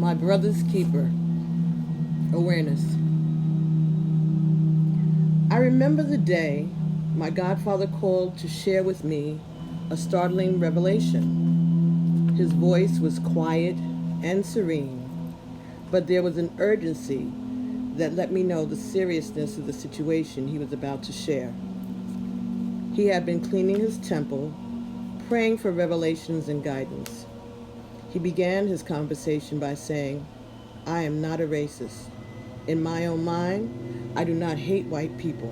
My brother's keeper. Awareness. I remember the day my godfather called to share with me a startling revelation. His voice was quiet and serene, but there was an urgency that let me know the seriousness of the situation he was about to share. He had been cleaning his temple, praying for revelations and guidance. He began his conversation by saying, "I am not a racist. In my own mind, I do not hate white people."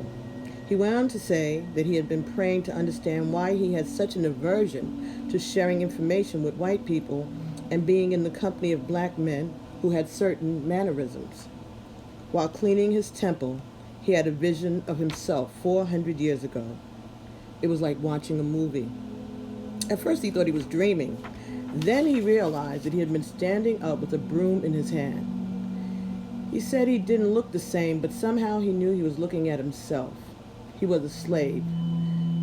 He went on to say that he had been praying to understand why he had such an aversion to sharing information with white people and being in the company of black men who had certain mannerisms. While cleaning his temple, he had a vision of himself 400 years ago. It was like watching a movie. At first he thought he was dreaming. Then he realized that he had been standing up with a broom in his hand. He said he didn't look the same, but somehow he knew he was looking at himself. He was a slave,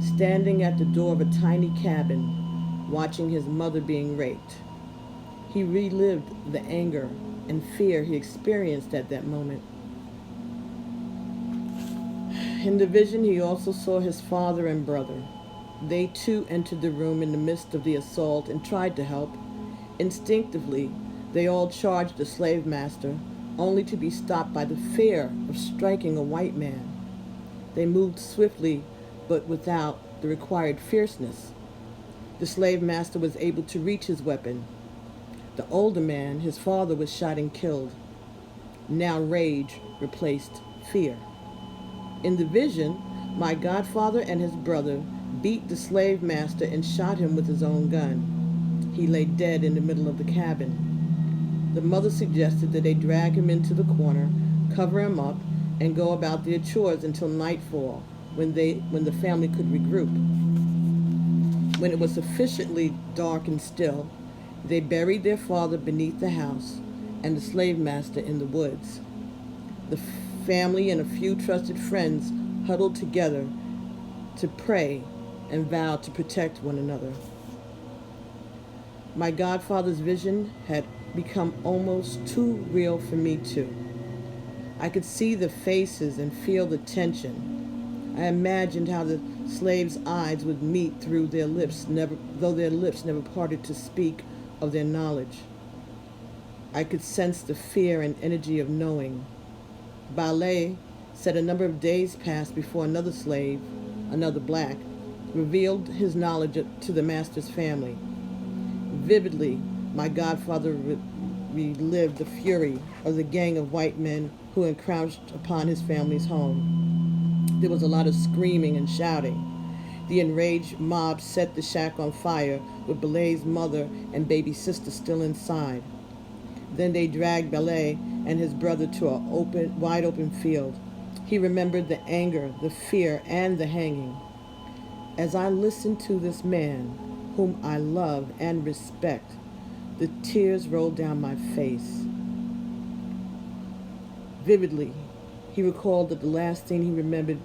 standing at the door of a tiny cabin, watching his mother being raped. He relived the anger and fear he experienced at that moment. In the vision, he also saw his father and brother. They too entered the room in the midst of the assault and tried to help. Instinctively, they all charged the slave master, only to be stopped by the fear of striking a white man. They moved swiftly, but without the required fierceness. The slave master was able to reach his weapon. The older man, his father, was shot and killed. Now rage replaced fear. In the vision, my godfather and his brother beat the slave master and shot him with his own gun. He lay dead in the middle of the cabin. The mother suggested that they drag him into the corner, cover him up, and go about their chores until nightfall, when the family could regroup. When it was sufficiently dark and still, they buried their father beneath the house and the slave master in the woods. The family and a few trusted friends huddled together to pray and vow to protect one another. My godfather's vision had become almost too real for me too. I could see the faces and feel the tension. I imagined how the slaves' eyes would meet through their lips, though their lips never parted to speak of their knowledge. I could sense the fear and energy of knowing. Ballet said a number of days passed before another slave, another black, revealed his knowledge to the master's family. Vividly, my godfather relived the fury of the gang of white men who encroached upon his family's home. There was a lot of screaming and shouting. The enraged mob set the shack on fire with Balay's mother and baby sister still inside. Then they dragged Balay and his brother to a wide open field. He remembered the anger, the fear, and the hanging. As I listened to this man, whom I love and respect, the tears rolled down my face. Vividly, he recalled that the last thing he remembered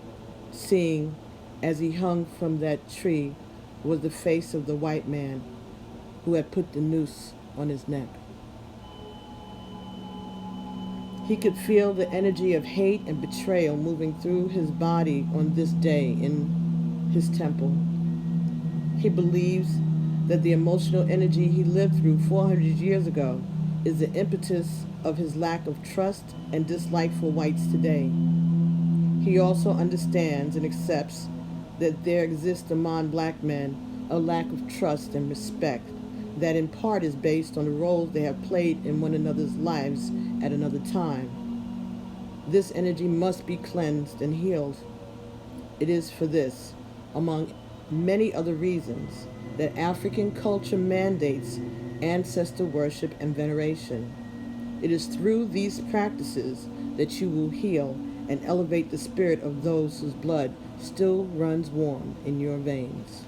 seeing as he hung from that tree was the face of the white man who had put the noose on his neck. He could feel the energy of hate and betrayal moving through his body on this day in his temple. He believes that the emotional energy he lived through 400 years ago is the impetus of his lack of trust and dislike for whites today. He also understands and accepts that there exists among black men a lack of trust and respect that in part is based on the roles they have played in one another's lives at another time. This energy must be cleansed and healed. It is for this, among many other reasons, that African culture mandates ancestor worship and veneration. It is through these practices that you will heal and elevate the spirit of those whose blood still runs warm in your veins.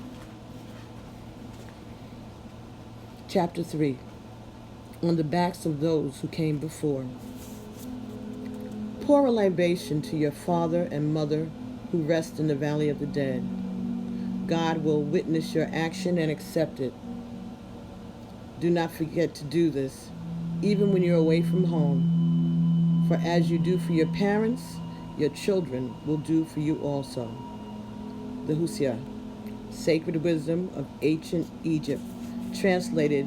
Chapter 3. On the backs of those who came before. Pour a libation to your father and mother who rest in the valley of the dead. God will witness your action and accept it. Do not forget to do this. even when you're away from home. For as you do for your parents, your children will do for you also. The Husia, Sacred Wisdom of Ancient Egypt, translated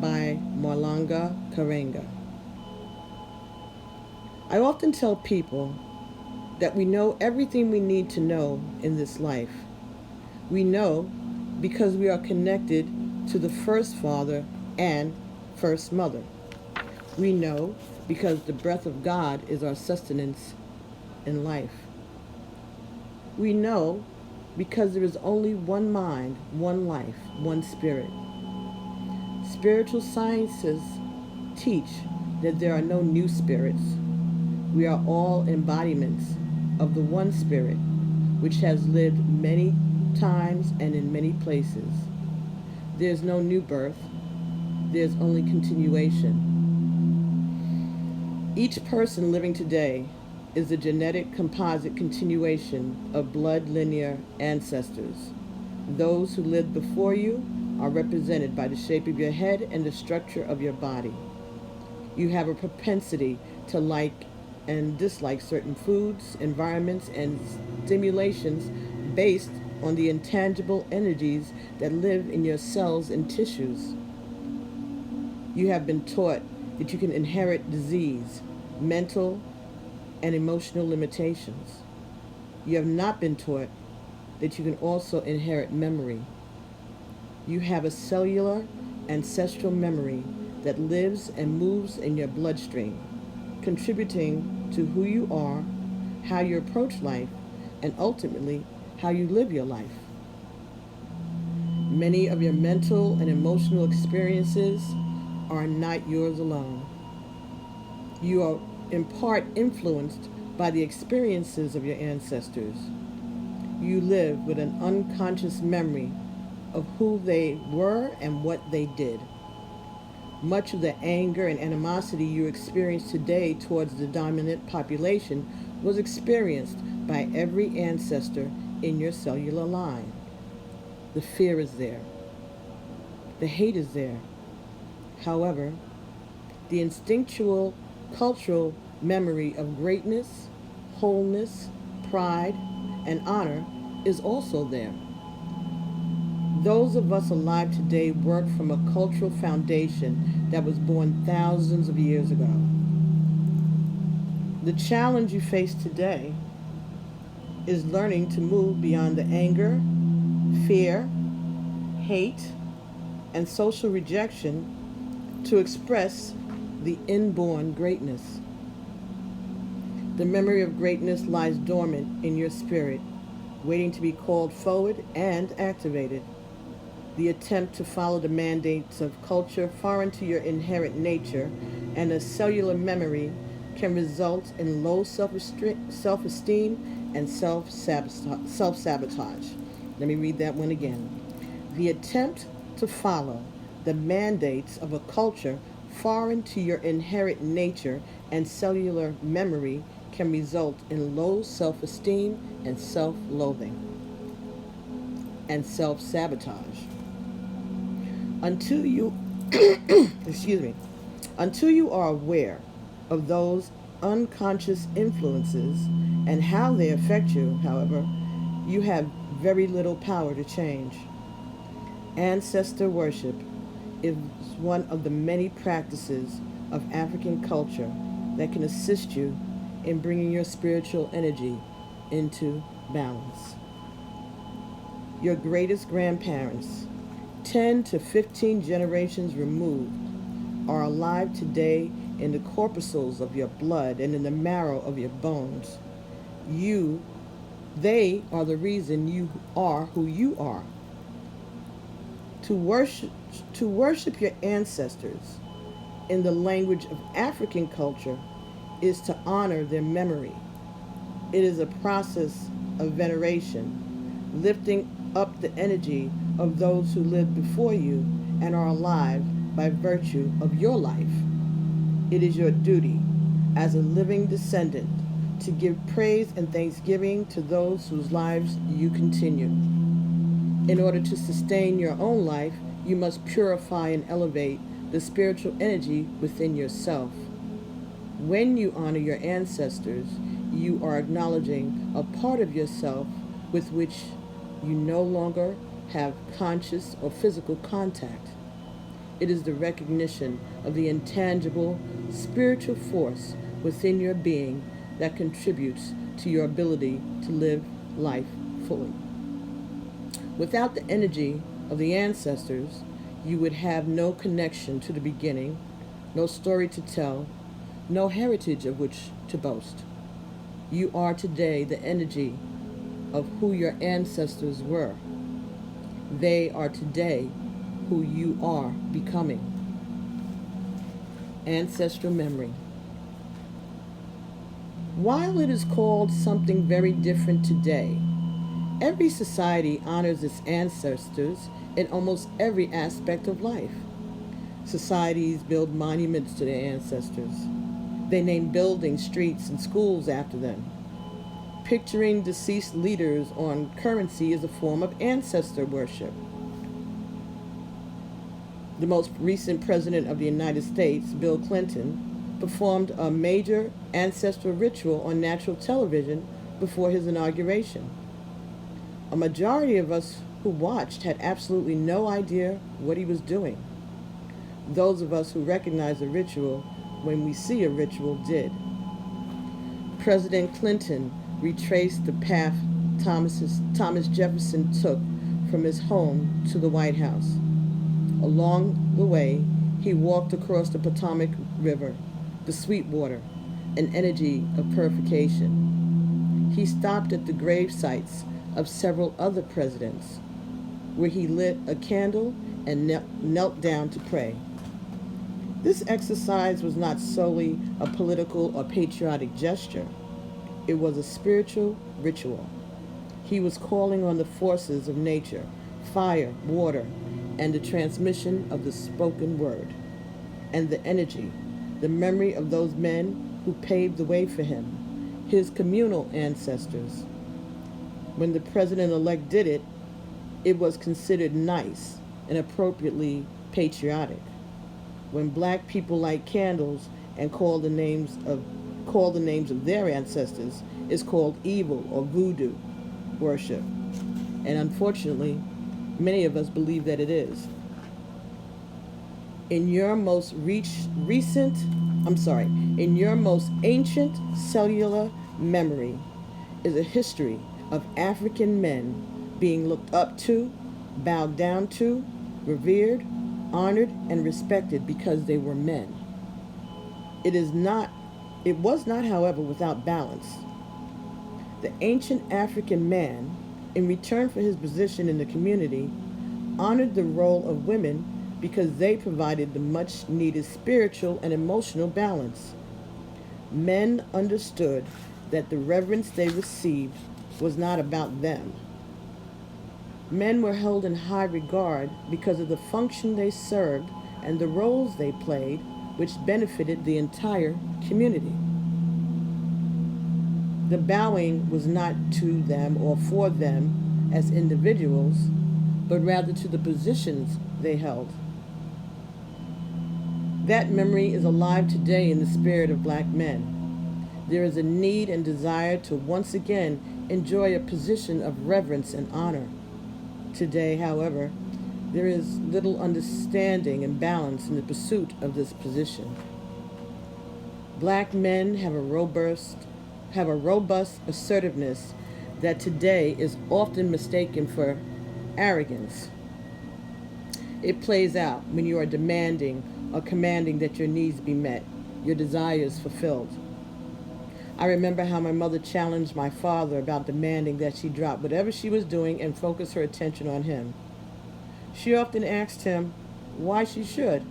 by Marlanga Karenga. I often tell people that we know everything we need to know in this life. We know because we are connected to the first father and first mother. We know because the breath of God is our sustenance in life. We know because there is only one mind, one life, one spirit. Spiritual sciences teach that there are no new spirits. We are all embodiments of the one spirit, which has lived many times and in many places. There's no new birth. There's only continuation. Each person living today is a genetic composite continuation of blood linear ancestors. Those who lived before you are represented by the shape of your head and the structure of your body. You have a propensity to like and dislike certain foods, environments, and stimulations based on the intangible energies that live in your cells and tissues. You have been taught that you can inherit disease, mental, and emotional limitations. You have not been taught that you can also inherit memory. You have a cellular ancestral memory that lives and moves in your bloodstream, contributing to who you are, how you approach life, and ultimately how you live your life. Many of your mental and emotional experiences are not yours alone. You are in part influenced by the experiences of your ancestors. You live with an unconscious memory of who they were and what they did. Much of the anger and animosity you experience today towards the dominant population was experienced by every ancestor in your cellular line. The fear is there. The hate is there. However, the instinctual cultural memory of greatness, wholeness, pride, and honor is also there. Those of us alive today work from a cultural foundation that was born thousands of years ago. The challenge you face today is learning to move beyond the anger, fear, hate, and social rejection to express the inborn greatness. The memory of greatness lies dormant in your spirit, waiting to be called forward and activated. The attempt to follow the mandates of culture foreign to your inherent nature and a cellular memory can result in low self-esteem and self-sabotage. Let me read that one again. The attempt to follow the mandates of a culture foreign to your inherent nature and cellular memory can result in low self-esteem and self-loathing and self-sabotage. Until you until you are aware of those unconscious influences and how they affect you, however, you have very little power to change. Ancestor worship is one of the many practices of African culture that can assist you in bringing your spiritual energy into balance. Your greatest grandparents, 10 to 15 generations removed, are alive today in the corpuscles of your blood and in the marrow of your bones. They are the reason you are who you are. To worship your ancestors in the language of African culture is to honor their memory. It is a process of veneration, lifting up the energy of those who lived before you and are alive by virtue of your life. It is your duty as a living descendant to give praise and thanksgiving to those whose lives you continue. In order to sustain your own life, you must purify and elevate the spiritual energy within yourself. When you honor your ancestors, you are acknowledging a part of yourself with which you no longer have conscious or physical contact. It is the recognition of the intangible spiritual force within your being that contributes to your ability to live life fully. Without the energy of the ancestors, you would have no connection to the beginning, no story to tell, no heritage of which to boast. You are today the energy of who your ancestors were. They are today who you are becoming. Ancestral memory. While it is called something very different today, every society honors its ancestors in almost every aspect of life. Societies build monuments to their ancestors. They name buildings, streets, and schools after them. Picturing deceased leaders on currency is a form of ancestor worship. The most recent president of the United States, Bill Clinton, performed a major ancestral ritual on national television before his inauguration. A majority of us who watched had absolutely no idea what he was doing. Those of us who recognize a ritual when we see a ritual did. President Clinton retraced the path Thomas Jefferson took from his home to the White House. Along the way, he walked across the Potomac River, the Sweetwater, an energy of purification. He stopped at the grave sites of several other presidents, where he lit a candle and knelt down to pray. This exercise was not solely a political or patriotic gesture. It was a spiritual ritual. He was calling on the forces of nature, fire, water, and the transmission of the spoken word, and the energy, the memory of those men who paved the way for him, his communal ancestors. When the president-elect did it, it was considered nice and appropriately patriotic. When black people light candles and call the names of their ancestors, is called evil or voodoo worship. And unfortunately, many of us believe that it is. In your most ancient cellular memory is a history of African men being looked up to, bowed down to, revered, honored, and respected because they were men. It was not, however, without balance. The ancient African man, in return for his position in the community, honored the role of women because they provided the much needed spiritual and emotional balance. Men understood that the reverence they received was not about them. Men were held in high regard because of the function they served and the roles they played, which benefited the entire community. The bowing was not to them or for them as individuals, but rather to the positions they held. That memory is alive today in the spirit of black men. There is a need and desire to once again enjoy a position of reverence and honor. Today, however, there is little understanding and balance in the pursuit of this position. Black men have a robust assertiveness that today is often mistaken for arrogance. It plays out when you are demanding or commanding that your needs be met, your desires fulfilled. I remember how my mother challenged my father about demanding that she drop whatever she was doing and focus her attention on him. She often asked him why she should.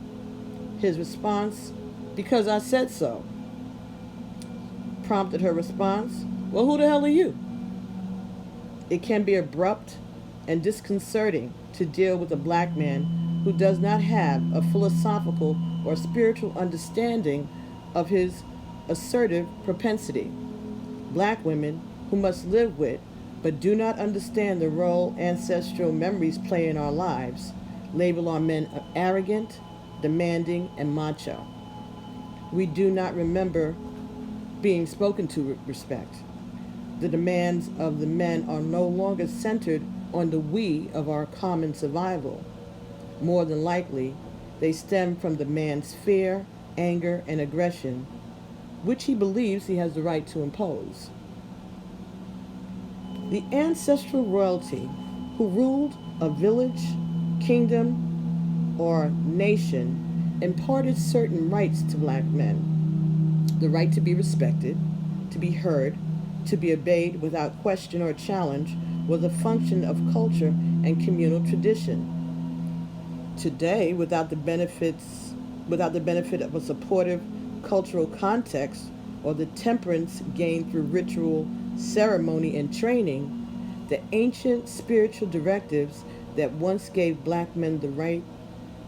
His response, "Because I said so," prompted her response, "Well, who the hell are you?" It can be abrupt and disconcerting to deal with a black man who does not have a philosophical or spiritual understanding of his assertive propensity. Black women who must live with but do not understand the role ancestral memories play in our lives label our men arrogant, demanding, and macho. We do not remember being spoken to with respect. The demands of the men are no longer centered on the we of our common survival. More than likely, they stem from the man's fear, anger, and aggression, which he believes he has the right to impose. The ancestral royalty who ruled a village, kingdom, or nation imparted certain rights to black men: the right to be respected, to be heard, to be obeyed without question or challenge was a function of culture and communal tradition. Today, without the benefit of a supportive cultural context or the temperance gained through ritual, ceremony, and training, the ancient spiritual directives that once gave black men the right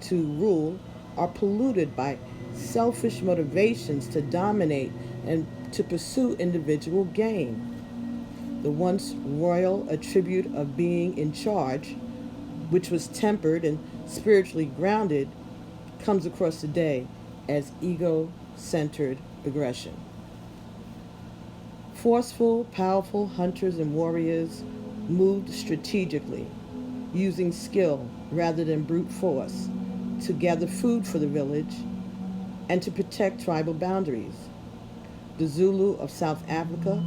to rule are polluted by selfish motivations to dominate and to pursue individual gain. The once royal attribute of being in charge, which was tempered and spiritually grounded, comes across today as ego-centered aggression. Forceful, powerful hunters and warriors moved strategically, using skill rather than brute force, to gather food for the village and to protect tribal boundaries. The Zulu of South Africa,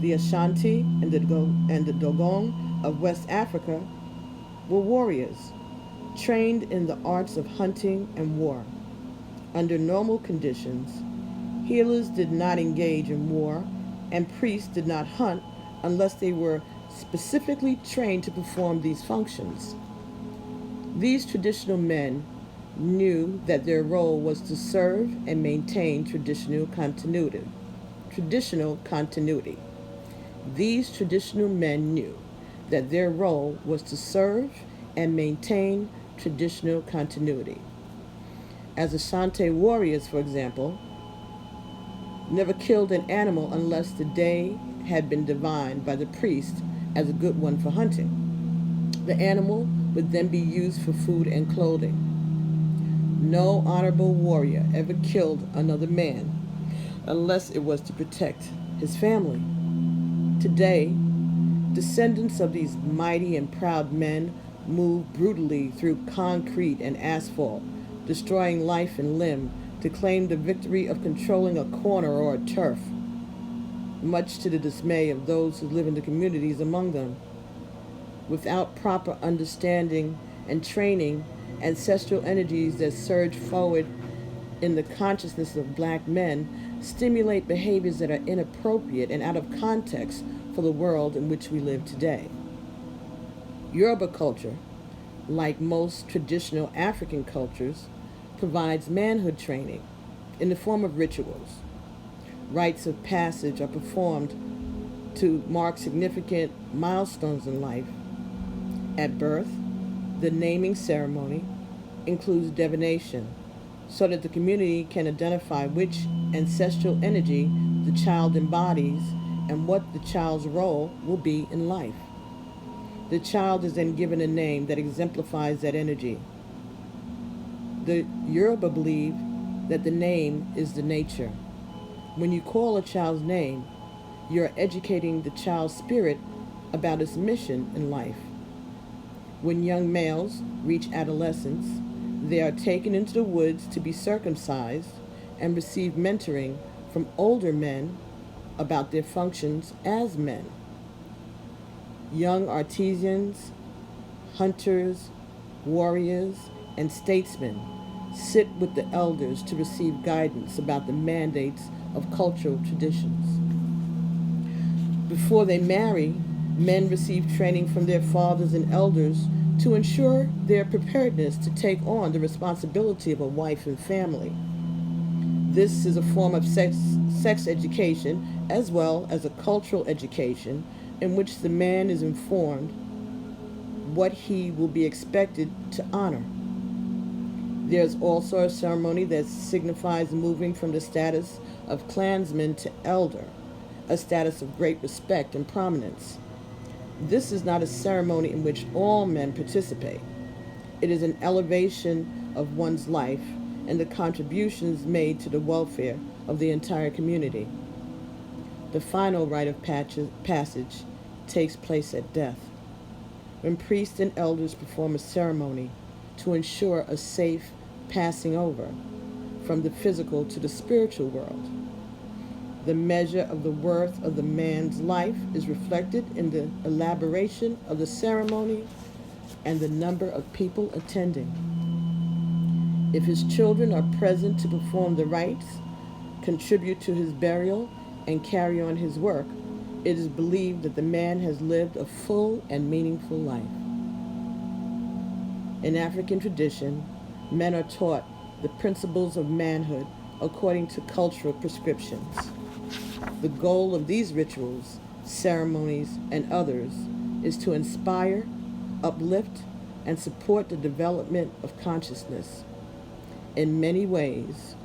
the Ashanti, and the Dogon of West Africa were warriors, trained in the arts of hunting and war. Under normal conditions, healers did not engage in war, and priests did not hunt unless they were specifically trained to perform these functions. These traditional men knew that their role was to serve and maintain traditional continuity. These traditional men knew that their role was to serve and maintain traditional continuity. As Ashanti warriors, for example, never killed an animal unless the day had been divined by the priest as a good one for hunting. The animal would then be used for food and clothing. No honorable warrior ever killed another man unless it was to protect his family. Today, descendants of these mighty and proud men move brutally through concrete and asphalt, destroying life and limb to claim the victory of controlling a corner or a turf, much to the dismay of those who live in the communities among them. Without proper understanding and training, ancestral energies that surge forward in the consciousness of black men stimulate behaviors that are inappropriate and out of context for the world in which we live today. Yoruba culture, like most traditional African cultures, provides manhood training in the form of rituals. Rites of passage are performed to mark significant milestones in life. At birth, the naming ceremony includes divination so that the community can identify which ancestral energy the child embodies and what the child's role will be in life. The child is then given a name that exemplifies that energy. The Yoruba believe that the name is the nature. When you call a child's name, you're educating the child's spirit about its mission in life. When young males reach adolescence, they are taken into the woods to be circumcised and receive mentoring from older men about their functions as men. Young artisans, hunters, warriors, and statesmen sit with the elders to receive guidance about the mandates of cultural traditions. Before they marry, men receive training from their fathers and elders to ensure their preparedness to take on the responsibility of a wife and family. This is a form of sex education as well as a cultural education in which the man is informed what he will be expected to honor. There's also a ceremony that signifies moving from the status of clansman to elder, a status of great respect and prominence. This is not a ceremony in which all men participate. It is an elevation of one's life and the contributions made to the welfare of the entire community. The final rite of passage takes place at death, when priests and elders perform a ceremony to ensure a safe passing over from the physical to the spiritual world. The measure of the worth of the man's life is reflected in the elaboration of the ceremony and the number of people attending. If his children are present to perform the rites, contribute to his burial, and carry on his work, it is believed that the man has lived a full and meaningful life. In African tradition, men are taught the principles of manhood according to cultural prescriptions. The goal of these rituals, ceremonies, and others is to inspire, uplift, and support the development of consciousness. In many ways,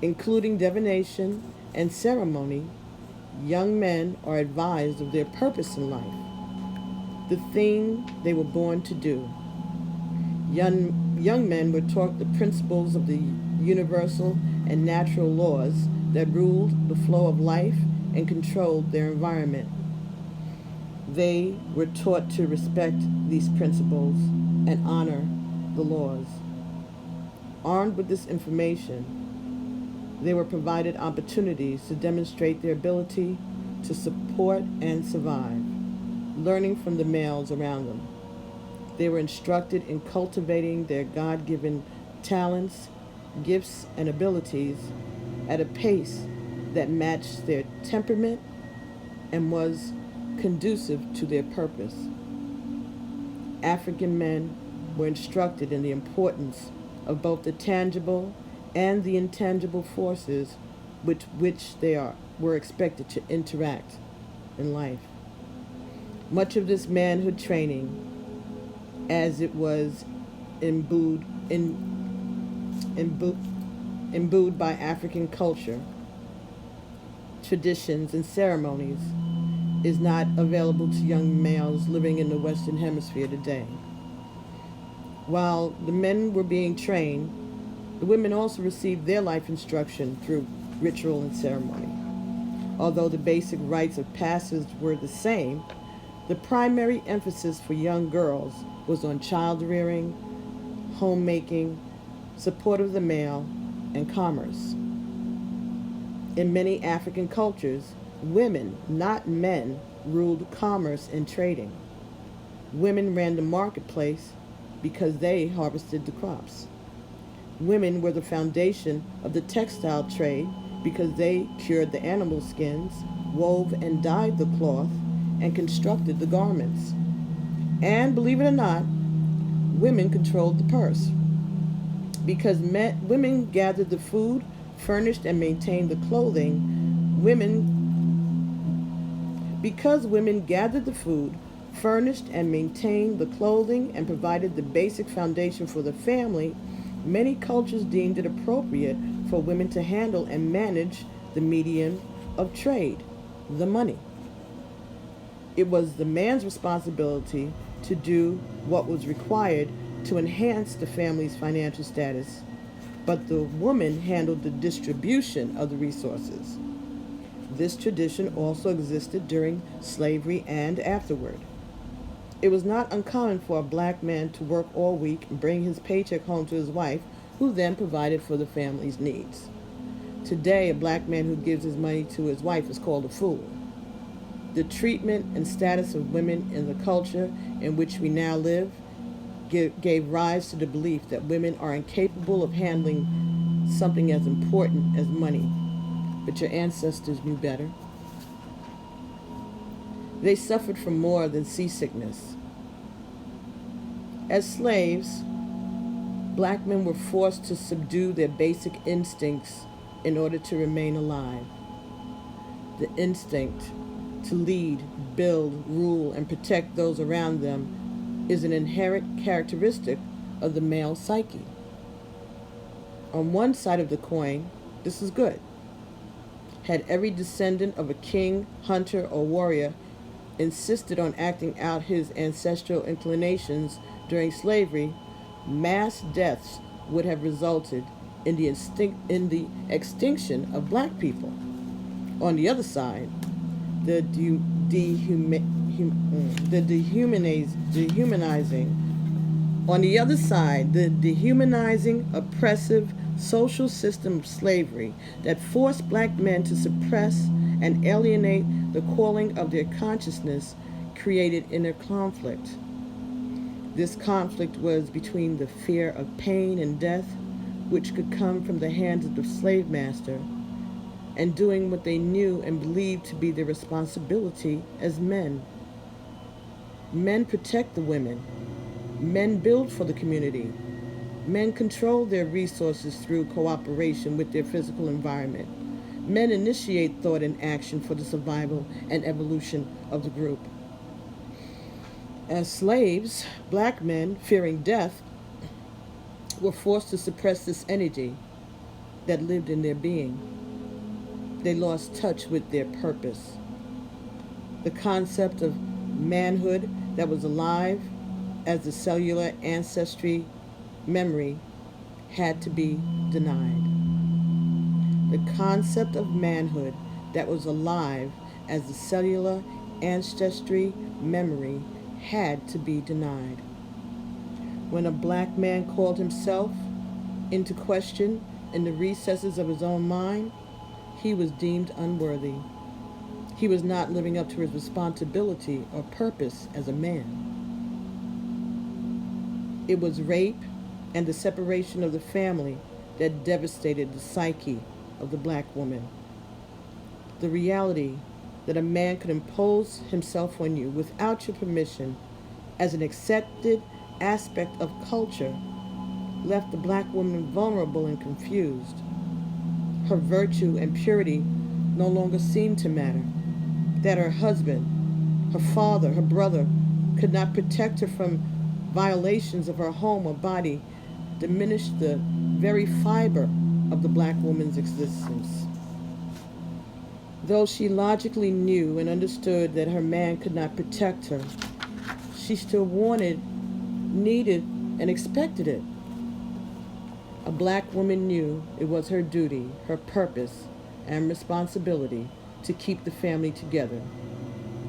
including divination and ceremony, young men are advised of their purpose in life, the thing they were born to do. Young men were taught the principles of the universal and natural laws that ruled the flow of life and controlled their environment. They were taught to respect these principles and honor the laws. Armed with this information, they were provided opportunities to demonstrate their ability to support and survive, learning from the males around them. They were instructed in cultivating their God-given talents, gifts, and abilities at a pace that matched their temperament and was conducive to their purpose. African men were instructed in the importance of both the tangible and the intangible forces with which they were expected to interact in life. Much of this manhood training, as it was imbued by African culture, traditions, and ceremonies, is not available to young males living in the Western Hemisphere today. While the men were being trained, the women also received their life instruction through ritual and ceremony. Although the basic rites of passage were the same, the primary emphasis for young girls was on child rearing, homemaking, support of the male, and commerce. In many African cultures, women, not men, ruled commerce and trading. Women ran the marketplace because they harvested the crops. Women were the foundation of the textile trade because they cured the animal skins, wove and dyed the cloth, and constructed the garments. And believe it or not, women controlled the purse. Because women gathered the food, furnished and maintained the clothing, because women gathered the food, furnished and maintained the clothing, and provided the basic foundation for the family, many cultures deemed it appropriate for women to handle and manage the medium of trade, the money. It was the man's responsibility to do what was required to enhance the family's financial status, but the woman handled the distribution of the resources. This tradition also existed during slavery and afterward. It was not uncommon for a black man to work all week and bring his paycheck home to his wife, who then provided for the family's needs. Today, a black man who gives his money to his wife is called a fool. The treatment and status of women in the culture in which we now live gave rise to the belief that women are incapable of handling something as important as money. But your ancestors knew better. They suffered from more than seasickness. As slaves, black men were forced to subdue their basic instincts in order to remain alive. The instinct to lead, build, rule, and protect those around them is an inherent characteristic of the male psyche. On one side of the coin, this is good. Had every descendant of a king, hunter, or warrior insisted on acting out his ancestral inclinations during slavery, mass deaths would have resulted in the extinction of black people. On the other side, the dehumanizing on the other side, the dehumanizing, oppressive social system of slavery that forced black men to suppress and alienate the calling of their consciousness created inner conflict. This conflict was between the fear of pain and death, which could come from the hands of the slave master, and doing what they knew and believed to be their responsibility as men. Men protect the women. Men build for the community. Men control their resources through cooperation with their physical environment. Men initiate thought and action for the survival and evolution of the group. As slaves, black men, fearing death, were forced to suppress this energy that lived in their being. They lost touch with their purpose. The concept of manhood that was alive as the cellular ancestry memory had to be denied. The concept of manhood that was alive as the cellular ancestry memory had to be denied. When a black man called himself into question in the recesses of his own mind, he was deemed unworthy. He was not living up to his responsibility or purpose as a man. It was rape and the separation of the family that devastated the psyche of the black woman. The reality that a man could impose himself on you without your permission as an accepted aspect of culture left the black woman vulnerable and confused. Her virtue and purity no longer seemed to matter. That her husband, her father, her brother could not protect her from violations of her home or body diminished the very fiber of the black woman's existence. Though she logically knew and understood that her man could not protect her, she still wanted, needed, and expected it. A black woman knew it was her duty, her purpose, and responsibility to keep the family together.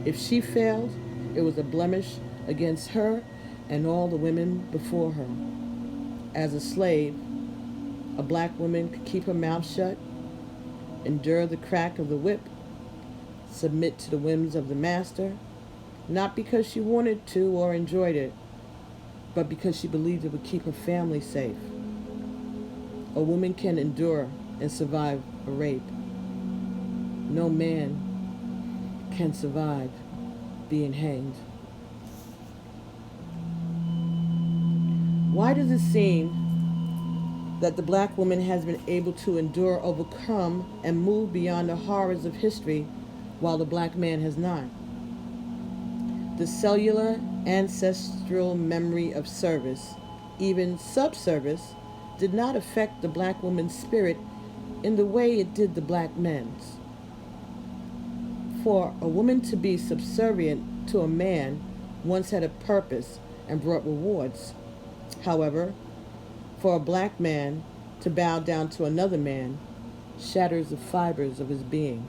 If she failed, it was a blemish against her and all the women before her. As a slave, a black woman could keep her mouth shut, endure the crack of the whip, submit to the whims of the master, not because she wanted to or enjoyed it, but because she believed it would keep her family safe. A woman can endure and survive a rape. No man can survive being hanged. Why does it seem that the black woman has been able to endure, overcome, and move beyond the horrors of history while the black man has not? The cellular ancestral memory of service, even subservice, did not affect the black woman's spirit in the way it did the black men's. For a woman to be subservient to a man once had a purpose and brought rewards. However, for a black man to bow down to another man shatters the fibers of his being.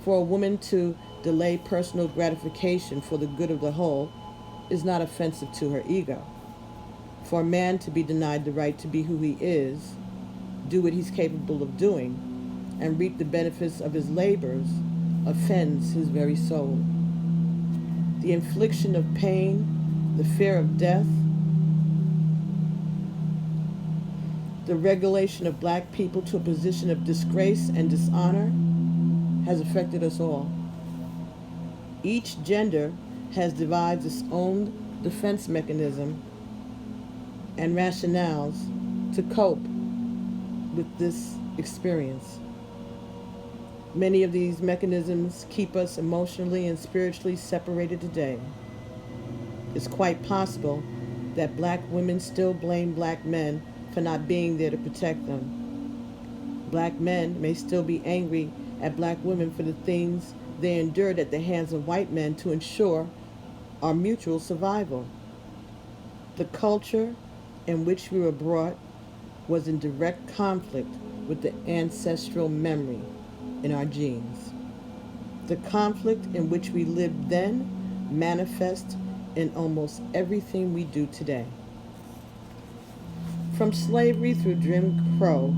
For a woman to delay personal gratification for the good of the whole is not offensive to her ego. For a man to be denied the right to be who he is, do what he's capable of doing, and reap the benefits of his labors offends his very soul. The infliction of pain, the fear of death, the regulation of black people to a position of disgrace and dishonor has affected us all. Each gender has devised its own defense mechanism and rationales to cope with this experience. Many of these mechanisms keep us emotionally and spiritually separated today. It's quite possible that black women still blame black men for not being there to protect them. Black men may still be angry at black women for the things they endured at the hands of white men to ensure our mutual survival. The culture in which we were brought was in direct conflict with the ancestral memory in our genes. The conflict in which we lived then manifests in almost everything we do today. From slavery through Jim Crow,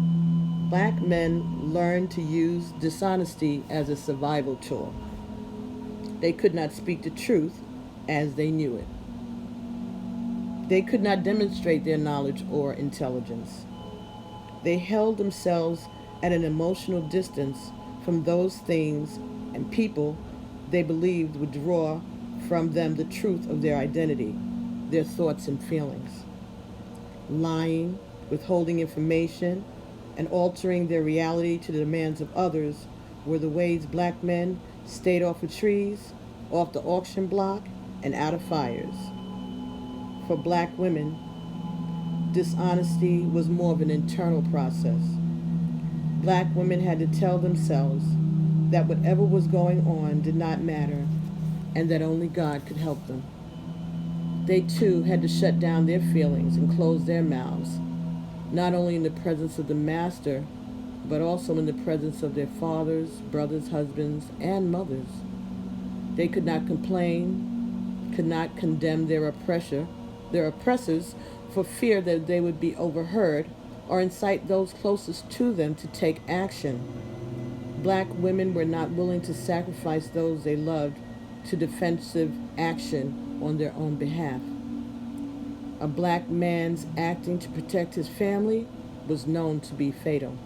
black men learned to use dishonesty as a survival tool. They could not speak the truth as they knew it. They could not demonstrate their knowledge or intelligence. They held themselves at an emotional distance from those things and people they believed would draw from them the truth of their identity, their thoughts and feelings. Lying, withholding information, and altering their reality to the demands of others were the ways black men stayed off of trees, off the auction block, and out of fires. For black women, dishonesty was more of an internal process. Black women had to tell themselves that whatever was going on did not matter and that only God could help them. They too had to shut down their feelings and close their mouths, not only in the presence of the master, but also in the presence of their fathers, brothers, husbands, and mothers. They could not complain, could not condemn their oppressors for fear that they would be overheard or incite those closest to them to take action. Black women were not willing to sacrifice those they loved to defensive action on their own behalf. A black man's acting to protect his family was known to be fatal.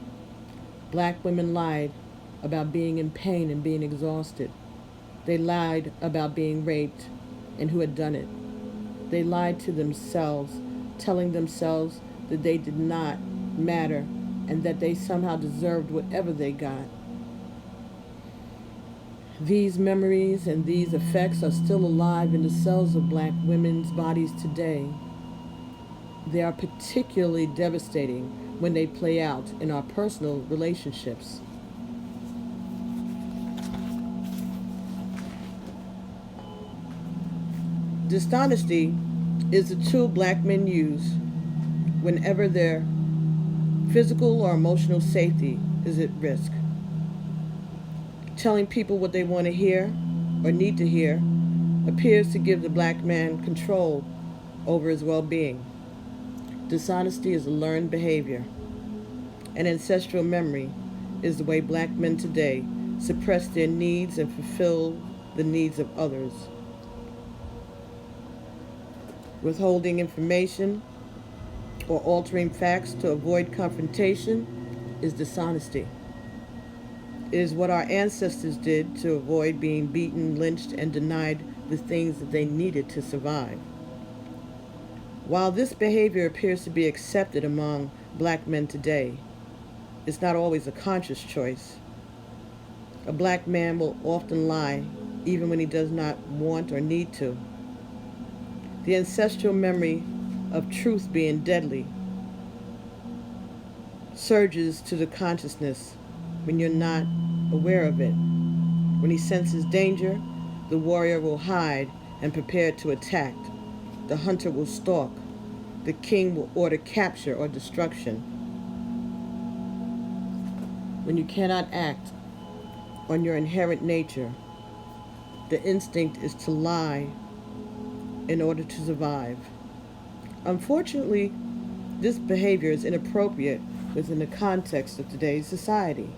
Black women lied about being in pain and being exhausted. They lied about being raped and who had done it. They lied to themselves, telling themselves that they did not matter and that they somehow deserved whatever they got. These memories and these effects are still alive in the cells of black women's bodies today. They are particularly devastating when they play out in our personal relationships. Dishonesty is the tool black men use whenever their physical or emotional safety is at risk. Telling people what they want to hear or need to hear appears to give the black man control over his well-being. Dishonesty is a learned behavior. An ancestral memory is the way black men today suppress their needs and fulfill the needs of others. Withholding information or altering facts to avoid confrontation is dishonesty. It is what our ancestors did to avoid being beaten, lynched, and denied the things that they needed to survive. While this behavior appears to be accepted among black men today, it's not always a conscious choice. A black man will often lie even when he does not want or need to. The ancestral memory of truth being deadly surges to the consciousness when you're not aware of it. When he senses danger, the warrior will hide and prepare to attack. The hunter will stalk. The king will order capture or destruction. When you cannot act on your inherent nature, the instinct is to lie in order to survive. Unfortunately, this behavior is inappropriate within the context of today's society.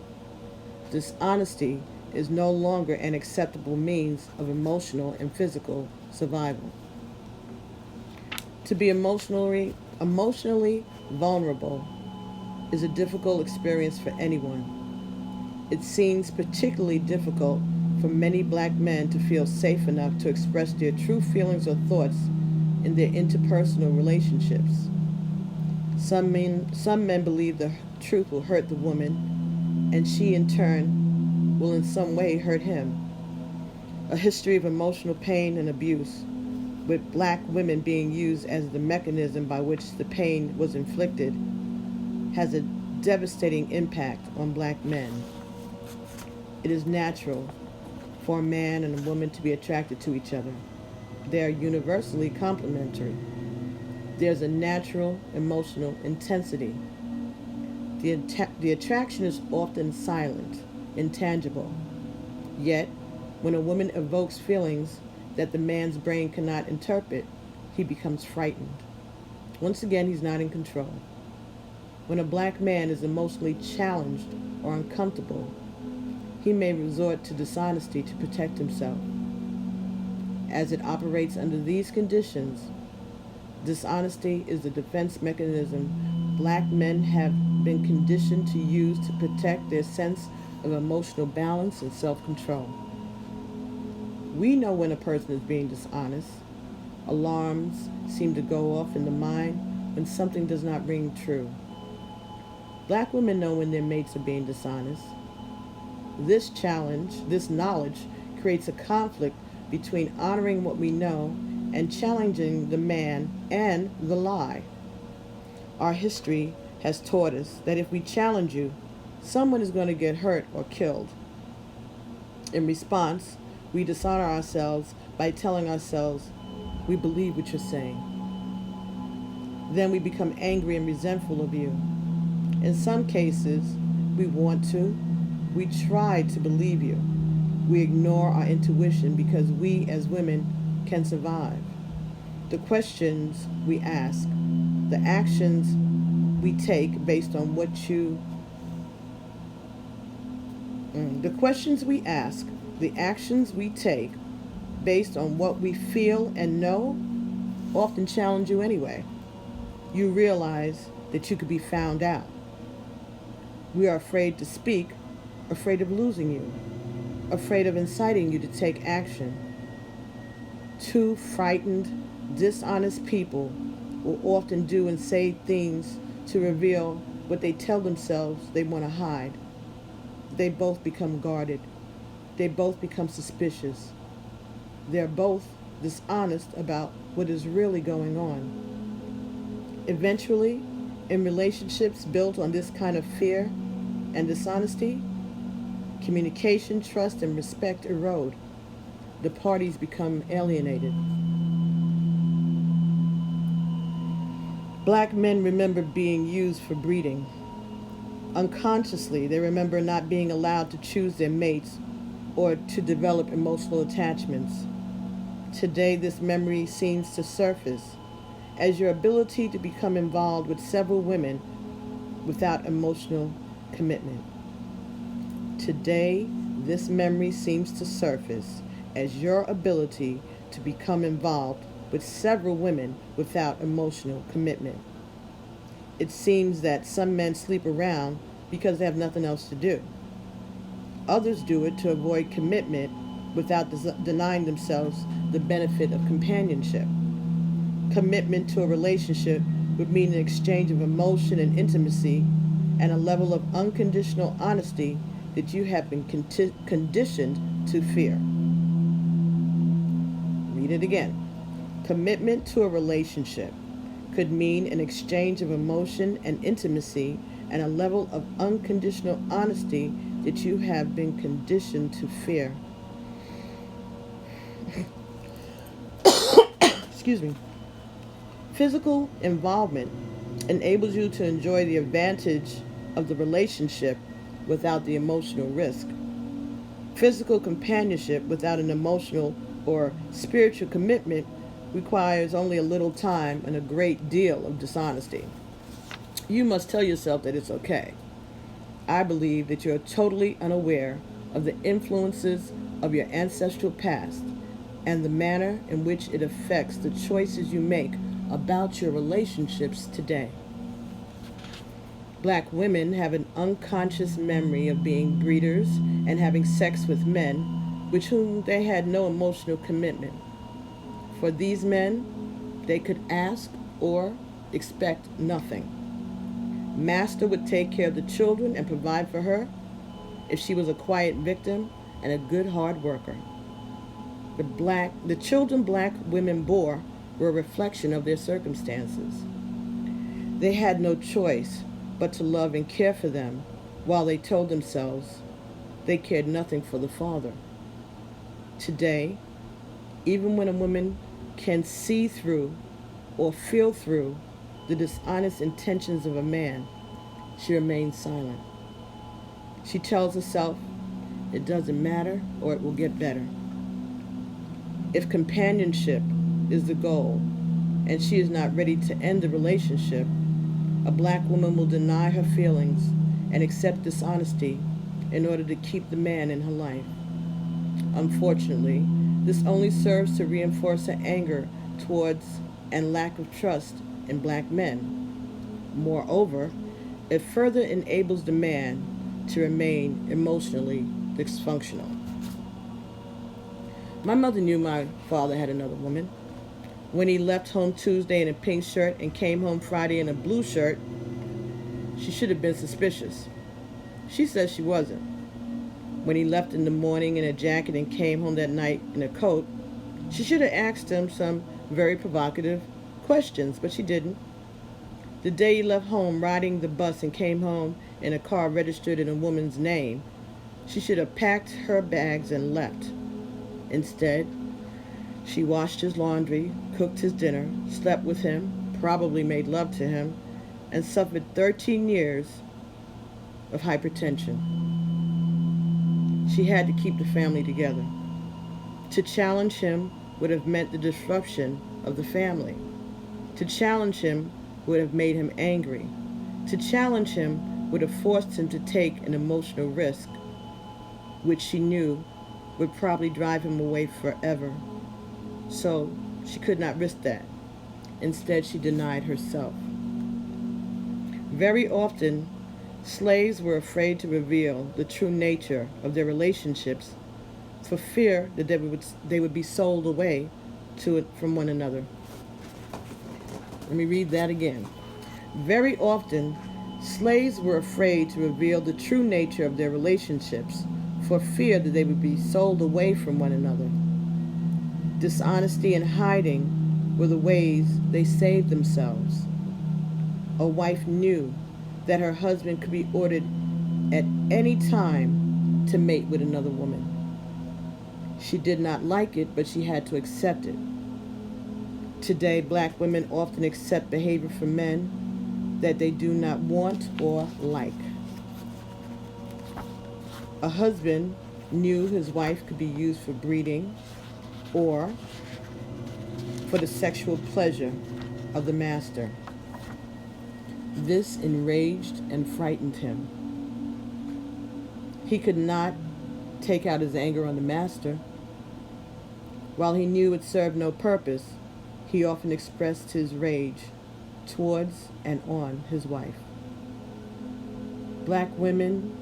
Dishonesty is no longer an acceptable means of emotional and physical survival. To be emotionally vulnerable is a difficult experience for anyone. It seems particularly difficult for many black men to feel safe enough to express their true feelings or thoughts in their interpersonal relationships. Some men believe the truth will hurt the woman, and she in turn will in some way hurt him. A history of emotional pain and abuse, with black women being used as the mechanism by which the pain was inflicted, has a devastating impact on black men. It is natural for a man and a woman to be attracted to each other. They are universally complementary. There's a natural emotional intensity. The attraction is often silent, intangible. Yet, when a woman evokes feelings that the man's brain cannot interpret, he becomes frightened. Once again, he's not in control. When a black man is emotionally challenged or uncomfortable, he may resort to dishonesty to protect himself. As it operates under these conditions, dishonesty is the defense mechanism black men have been conditioned to use to protect their sense of emotional balance and self-control. We know when a person is being dishonest. Alarms seem to go off in the mind when something does not ring true. Black women know when their mates are being dishonest. This knowledge, creates a conflict between honoring what we know and challenging the man and the lie. Our history has taught us that if we challenge you, someone is going to get hurt or killed. In response, we dishonor ourselves by telling ourselves, we believe what you're saying. Then we become angry and resentful of you. In some cases, we want to. We try to believe you. We ignore our intuition because we as women can survive. The questions we ask, the actions we take based on what you... The questions we ask, the actions we take based on what we feel and know often challenge you anyway. You realize that you could be found out. We are afraid to speak, afraid of losing you, afraid of inciting you to take action. Two frightened, dishonest people will often do and say things to reveal what they tell themselves they want to hide. They both become guarded. They both become suspicious. They're both dishonest about what is really going on. Eventually, in relationships built on this kind of fear and dishonesty, communication, trust, and respect erode. The parties become alienated. Black men remember being used for breeding. Unconsciously, they remember not being allowed to choose their mates or to develop emotional attachments. Today, this memory seems to surface as your ability to become involved with several women without emotional commitment. Today, this memory seems to surface as your ability to become involved with several women without emotional commitment. It seems that some men sleep around because they have nothing else to do. Others do it to avoid commitment without denying themselves the benefit of companionship. Commitment to a relationship would mean an exchange of emotion and intimacy and a level of unconditional honesty that you have been conditioned to fear. Read it again. Commitment to a relationship could mean an exchange of emotion and intimacy and a level of unconditional honesty that you have been conditioned to fear. Excuse me. Physical involvement enables you to enjoy the advantage of the relationship without the emotional risk. Physical companionship without an emotional or spiritual commitment requires only a little time and a great deal of dishonesty. You must tell yourself that it's okay. I believe that you're totally unaware of the influences of your ancestral past and the manner in which it affects the choices you make about your relationships today. Black women have an unconscious memory of being breeders and having sex with men with whom they had no emotional commitment. For these men, they could ask or expect nothing. Master would take care of the children and provide for her if she was a quiet victim and a good hard worker. The children black women bore were a reflection of their circumstances. They had no choice but to love and care for them while they told themselves they cared nothing for the father. Today, even when a woman can see through or feel through the dishonest intentions of a man, she remains silent. She tells herself it doesn't matter or it will get better. If companionship is the goal and she is not ready to end the relationship, a black woman will deny her feelings and accept dishonesty in order to keep the man in her life. Unfortunately, this only serves to reinforce her anger towards and lack of trust in black men. Moreover, it further enables the man to remain emotionally dysfunctional. My mother knew my father had another woman. When he left home Tuesday in a pink shirt and came home Friday in a blue shirt, she should have been suspicious. She says she wasn't. When he left in the morning in a jacket and came home that night in a coat, she should have asked him some very provocative questions, but she didn't. The day he left home riding the bus and came home in a car registered in a woman's name, she should have packed her bags and left. Instead, she washed his laundry, cooked his dinner, slept with him, probably made love to him, and suffered 13 years of hypertension. She had to keep the family together. To challenge him would have meant the disruption of the family. To challenge him would have made him angry. To challenge him would have forced him to take an emotional risk, which she knew would probably drive him away forever. So she could not risk that. Instead, she denied herself. Very often, slaves were afraid to reveal the true nature of their relationships for fear that they would be sold away from one another. Let me read that again. Very often, slaves were afraid to reveal the true nature of their relationships for fear that they would be sold away from one another. Dishonesty and hiding were the ways they saved themselves. A wife knew that her husband could be ordered at any time to mate with another woman. She did not like it, but she had to accept it. Today, black women often accept behavior from men that they do not want or like. A husband knew his wife could be used for breeding or for the sexual pleasure of the master. This enraged and frightened him. He could not take out his anger on the master. While he knew it served no purpose, he often expressed his rage towards and on his wife. Black women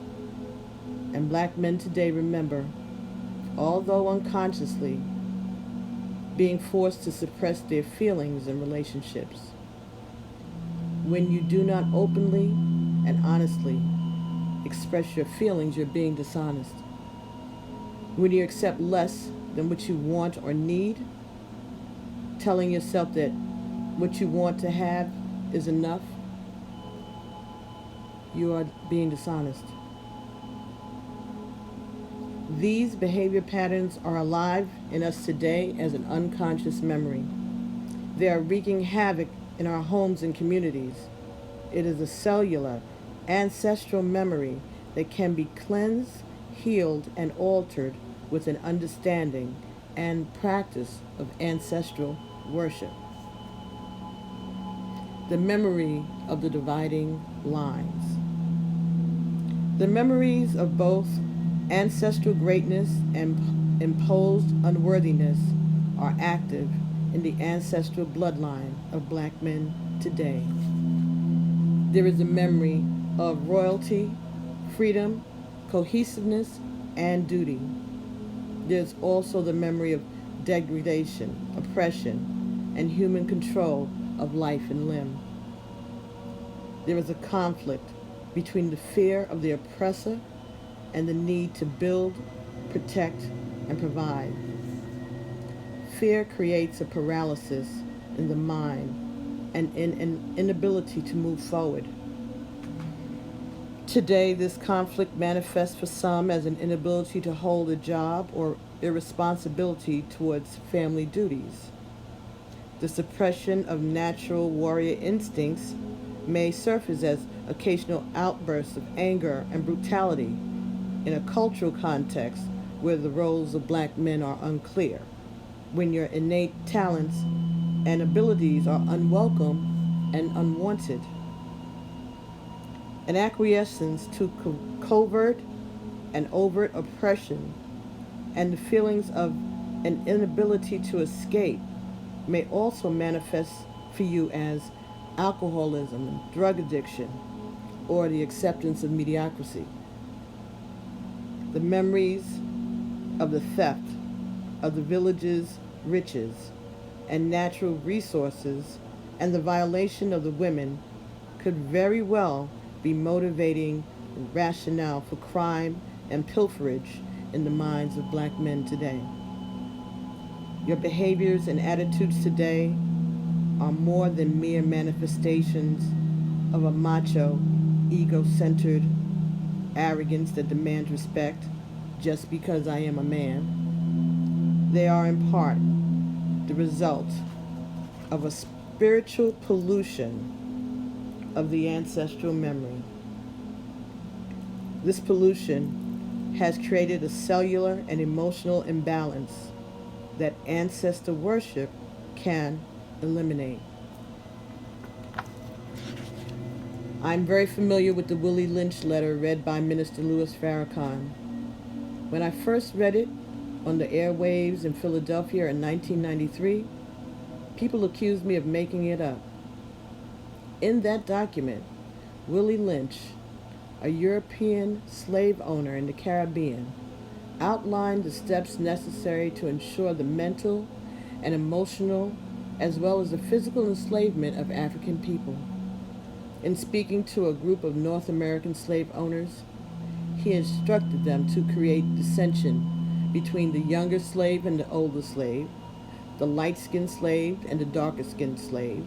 and black men today remember, although unconsciously, being forced to suppress their feelings in relationships. When you do not openly and honestly express your feelings, you're being dishonest. When you accept less than what you want or need, telling yourself that what you want to have is enough, you are being dishonest. These behavior patterns are alive in us today as an unconscious memory. They are wreaking havoc in our homes and communities. It is a cellular, ancestral memory that can be cleansed, healed, and altered with an understanding and practice of ancestral worship. The memory of the dividing lines. The memories of both ancestral greatness and imposed unworthiness are active in the ancestral bloodline of black men today. There is a memory of royalty, freedom, cohesiveness, and duty. There's also the memory of degradation, oppression, and human control of life and limb. There is a conflict between the fear of the oppressor and the need to build, protect, and provide. Fear creates a paralysis in the mind and an inability to move forward. Today, this conflict manifests for some as an inability to hold a job or irresponsibility towards family duties. The suppression of natural warrior instincts may surface as occasional outbursts of anger and brutality in a cultural context where the roles of black men are unclear, when your innate talents and abilities are unwelcome and unwanted. An acquiescence to covert and overt oppression and the feelings of an inability to escape may also manifest for you as alcoholism and drug addiction or the acceptance of mediocrity. The memories of the theft of the village's riches and natural resources and the violation of the women could very well be motivating rationale for crime and pilferage in the minds of black men today. Your behaviors and attitudes today are more than mere manifestations of a macho, ego-centered arrogance that demands respect just because I am a man. They are in part the result of a spiritual pollution of the ancestral memory. This pollution has created a cellular and emotional imbalance that ancestor worship can eliminate. I'm very familiar with the Willie Lynch letter read by Minister Louis Farrakhan. When I first read it on the airwaves in Philadelphia in 1993, people accused me of making it up. In that document, Willie Lynch, a European slave owner in the Caribbean, outlined the steps necessary to ensure the mental and emotional as well as the physical enslavement of African people. In speaking to a group of North American slave owners, he instructed them to create dissension between the younger slave and the older slave, the light-skinned slave and the darker-skinned slave,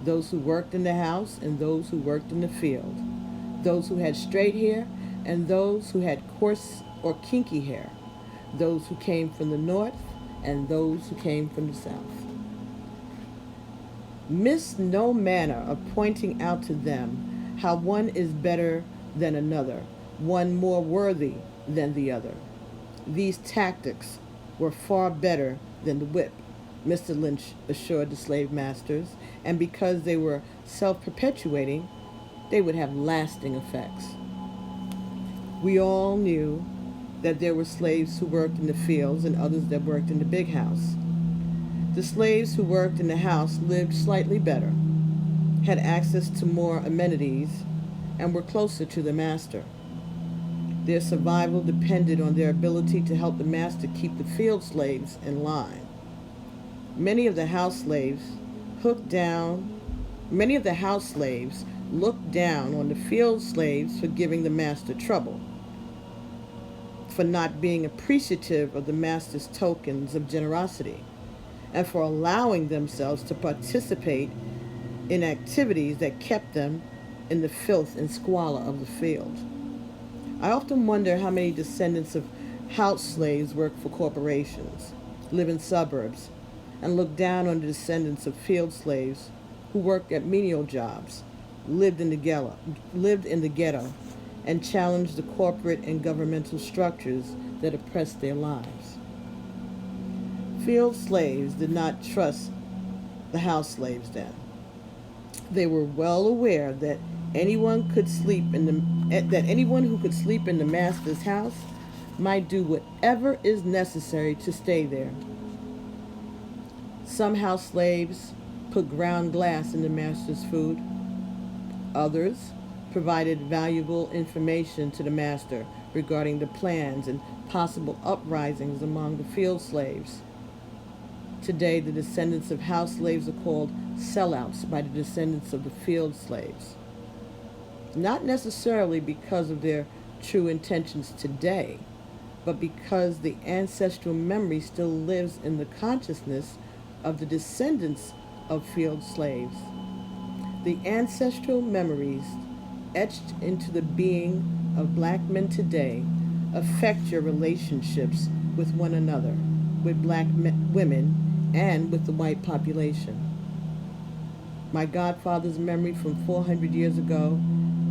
those who worked in the house and those who worked in the field, those who had straight hair and those who had coarse or kinky hair, those who came from the north and those who came from the south. Miss no manner of pointing out to them how one is better than another, one more worthy than the other. These tactics were far better than the whip, Mr. Lynch assured the slave masters, and because they were self-perpetuating, they would have lasting effects. We all knew that there were slaves who worked in the fields and others that worked in the big house. The slaves who worked in the house lived slightly better, had access to more amenities, and were closer to the master. Their survival depended on their ability to help the master keep the field slaves in line. Many of the house slaves looked down on the field slaves for giving the master trouble, for not being appreciative of the master's tokens of generosity, and for allowing themselves to participate in activities that kept them in the filth and squalor of the field. I often wonder how many descendants of house slaves work for corporations, live in suburbs, and look down on the descendants of field slaves who worked at menial jobs, lived in the ghetto, and challenged the corporate and governmental structures that oppressed their lives. Field slaves did not trust the house slaves then. They were well aware that anyone who could sleep in the master's house might do whatever is necessary to stay there. Some house slaves put ground glass in the master's food. Others provided valuable information to the master regarding the plans and possible uprisings among the field slaves. Today, the descendants of house slaves are called sellouts by the descendants of the field slaves. Not necessarily because of their true intentions today, but because the ancestral memory still lives in the consciousness of the descendants of field slaves. The ancestral memories etched into the being of black men today affect your relationships with one another, with black women, and with the white population. My godfather's memory from 400 years ago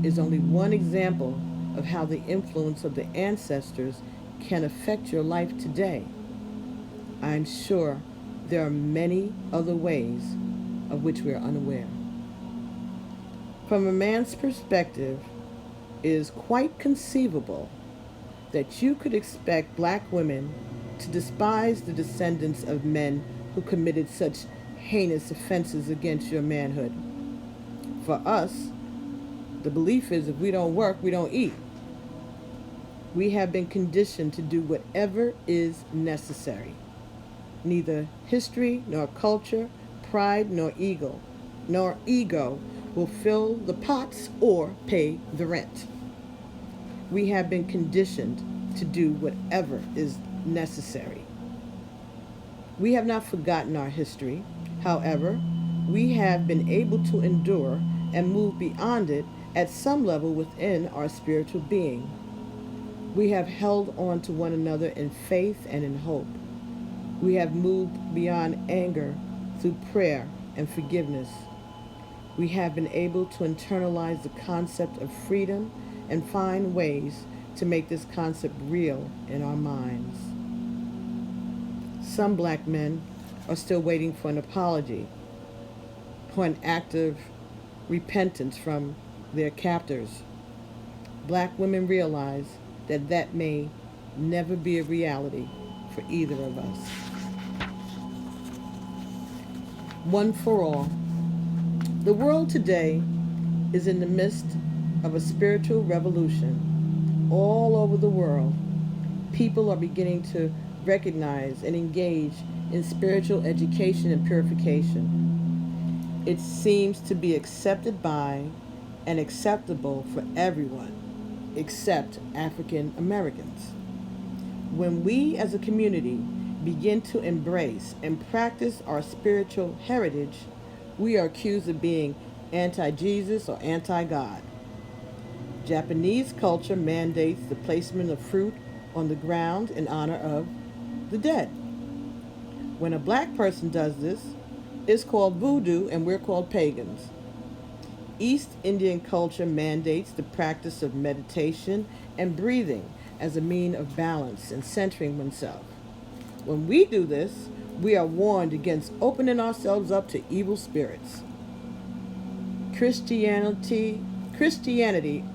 is only one example of how the influence of the ancestors can affect your life today. I'm sure there are many other ways of which we are unaware. From a man's perspective, it is quite conceivable that you could expect black women to despise the descendants of men who committed such heinous offenses against your manhood. For us, the belief is if we don't work, we don't eat. We have been conditioned to do whatever is necessary. Neither history nor culture, pride nor ego will fill the pots or pay the rent. We have been conditioned to do whatever is necessary. We have not forgotten our history. However, we have been able to endure and move beyond it at some level within our spiritual being. We have held on to one another in faith and in hope. We have moved beyond anger through prayer and forgiveness. We have been able to internalize the concept of freedom and find ways to make this concept real in our minds. Some black men are still waiting for an apology, for an act of repentance from their captors. Black women realize that that may never be a reality for either of us. One for all. The world today is in the midst of a spiritual revolution. All over the world, people are beginning to recognize and engage in spiritual education and purification. It seems to be accepted by and acceptable for everyone except African Americans. When we as a community begin to embrace and practice our spiritual heritage, we are accused of being anti-Jesus or anti-God. Japanese culture mandates the placement of fruit on the ground in honor of the dead. When a black person does this, it's called voodoo and we're called pagans. East Indian culture mandates the practice of meditation and breathing as a means of balance and centering oneself. When we do this, we are warned against opening ourselves up to evil spirits. Christianity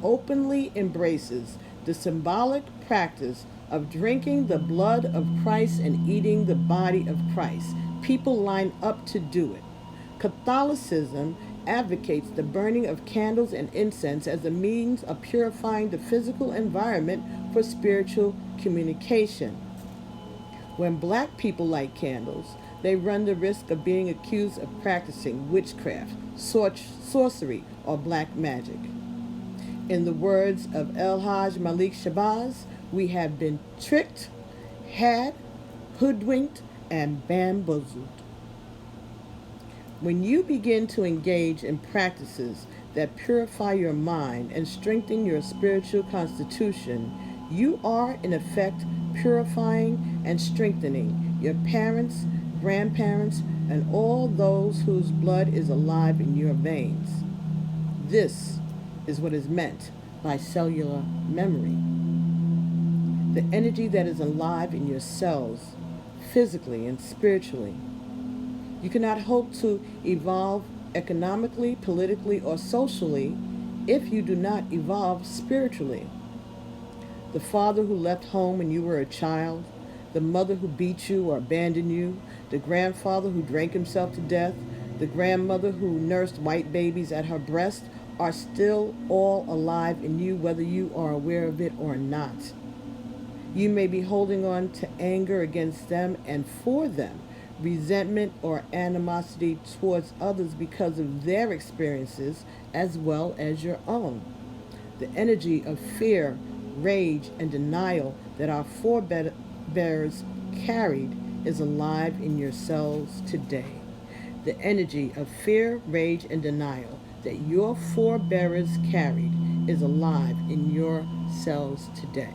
openly embraces the symbolic practice of drinking the blood of Christ and eating the body of Christ. People line up to do it. Catholicism advocates the burning of candles and incense as a means of purifying the physical environment for spiritual communication. When black people light candles, they run the risk of being accused of practicing witchcraft, sorcery, or black magic. In the words of El Hajj Malik Shabazz, we have been tricked, had, hoodwinked, and bamboozled. When you begin to engage in practices that purify your mind and strengthen your spiritual constitution, you are, in effect, purifying and strengthening your parents, grandparents, and all those whose blood is alive in your veins. This is what is meant by cellular memory. The energy that is alive in your cells, physically and spiritually. You cannot hope to evolve economically, politically, or socially if you do not evolve spiritually. The father who left home when you were a child, the mother who beat you or abandoned you, the grandfather who drank himself to death, the grandmother who nursed white babies at her breast are still all alive in you whether you are aware of it or not. You may be holding on to anger against them and for them, resentment or animosity towards others because of their experiences as well as your own. The energy of fear, rage, and denial that our forebears carried is alive in your cells today. The energy of fear, rage, and denial that your forebears carried is alive in your cells today.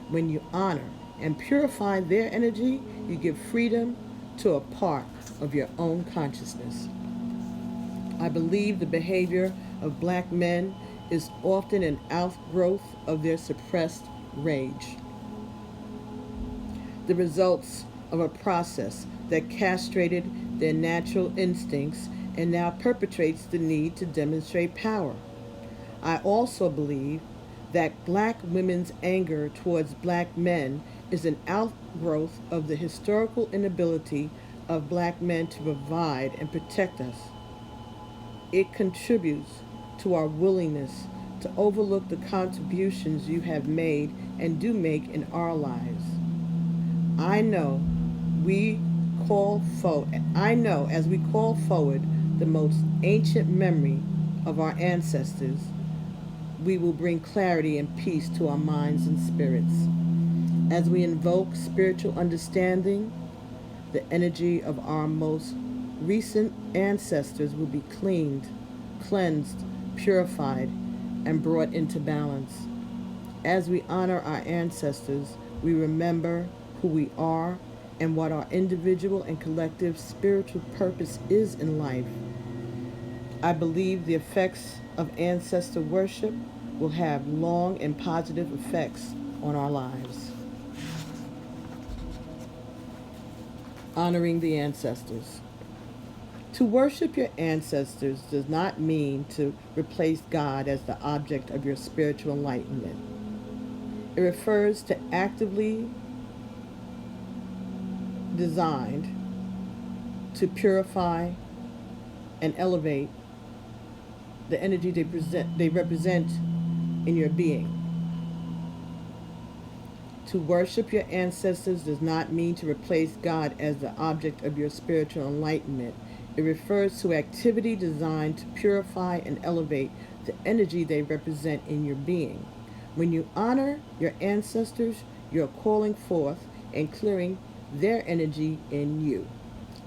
When you honor and purify their energy, you give freedom to a part of your own consciousness. I believe the behavior of black men is often an outgrowth of their suppressed rage, the results of a process that castrated their natural instincts and now perpetrates the need to demonstrate power. I also believe that black women's anger towards black men is an outgrowth of the historical inability of black men to provide and protect us. It contributes to our willingness to overlook the contributions you have made and do make in our lives. I know we I know as we call forward the most ancient memory of our ancestors, we will bring clarity and peace to our minds and spirits. As we invoke spiritual understanding, the energy of our most recent ancestors will be cleansed, purified, and brought into balance. As we honor our ancestors, we remember who we are and what our individual and collective spiritual purpose is in life. I believe the effects of ancestor worship will have long and positive effects on our lives. Honoring the ancestors. To worship your ancestors does not mean to replace God as the object of your spiritual enlightenment. It refers to actively designed to purify and elevate the energy they represent in your being. To worship your ancestors does not mean to replace God as the object of your spiritual enlightenment. It refers to activity designed to purify and elevate the energy they represent in your being. When you honor your ancestors, you're calling forth and clearing their energy in you.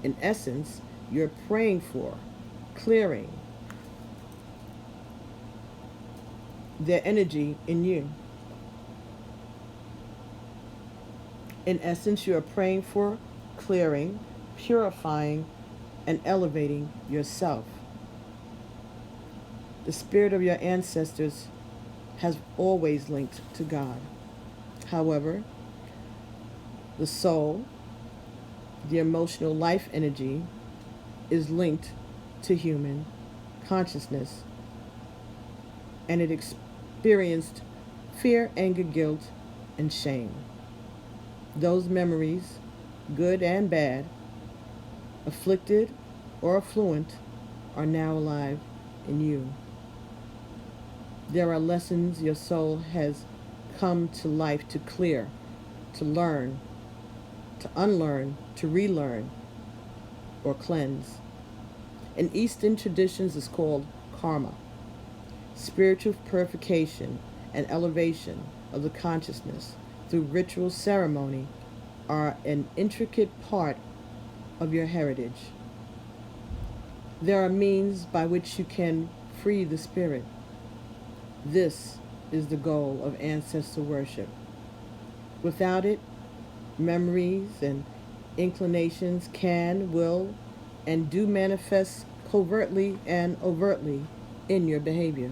In essence, you're praying for, clearing their energy in you. In essence, you are praying for, clearing, purifying, and elevating yourself. The spirit of your ancestors has always linked to God. However, the soul, the emotional life energy, is linked to human consciousness, and it experienced fear, anger, guilt, and shame. Those memories, good and bad, afflicted or affluent, are now alive in you. There are lessons your soul has come to life to clear, to learn, to unlearn, to relearn, or cleanse. In Eastern traditions, it's called karma. Spiritual purification and elevation of the consciousness through ritual ceremony are an intricate part of your heritage. There are means by which you can free the spirit. This is the goal of ancestor worship. Without it, memories and inclinations can, will, and do manifest covertly and overtly in your behavior.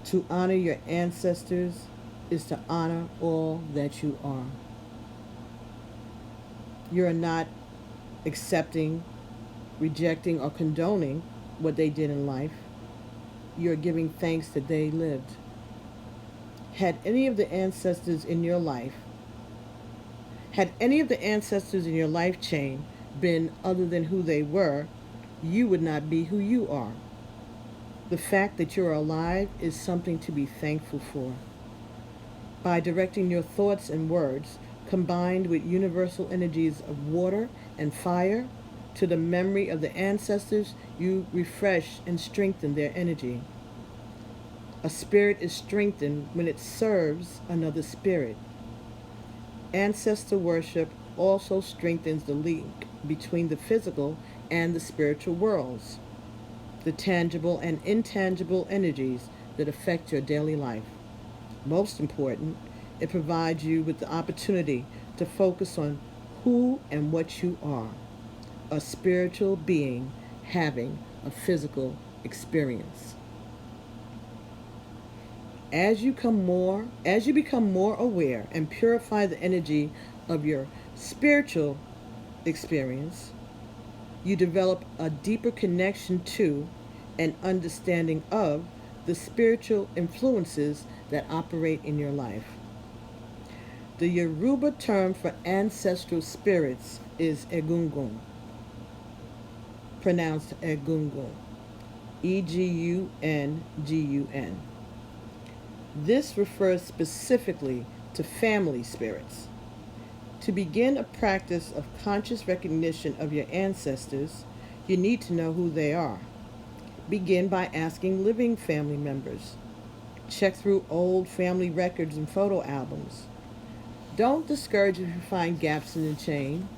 To honor your ancestors is to honor all that you are. You are not accepting, rejecting, or condoning what they did in life. You are giving thanks that they lived. Had any of the ancestors in your life chain been other than who they were, you would not be who you are. The fact that you're alive is something to be thankful for. By directing your thoughts and words, combined with universal energies of water and fire, to the memory of the ancestors, you refresh and strengthen their energy. A spirit is strengthened when it serves another spirit. Ancestor worship also strengthens the link between the physical and the spiritual worlds, the tangible and intangible energies that affect your daily life. Most important, it provides you with the opportunity to focus on who and what you are, a spiritual being having a physical experience. As you become more aware and purify the energy of your spiritual experience, you develop a deeper connection to and understanding of the spiritual influences that operate in your life. The Yoruba term for ancestral spirits is Egungun, pronounced Egungun, Egungun. This refers specifically to family spirits. To begin a practice of conscious recognition of your ancestors, you need to know who they are. Begin by asking living family members. Check through old family records and photo albums. Don't discourage if you find gaps in the chain.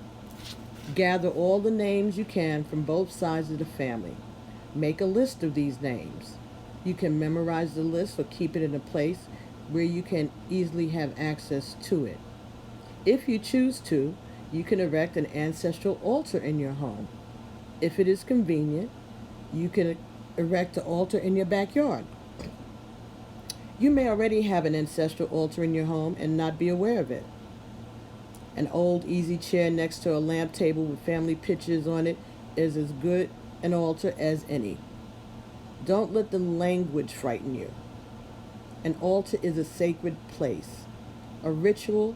Gather all the names you can from both sides of the family. Make a list of these names. You can memorize the list or keep it in a place where you can easily have access to it. If you choose to, you can erect an ancestral altar in your home. If it is convenient, you can erect an altar in your backyard. You may already have an ancestral altar in your home and not be aware of it. An old easy chair next to a lamp table with family pictures on it is as good an altar as any. Don't let the language frighten you. An altar is a sacred place. A ritual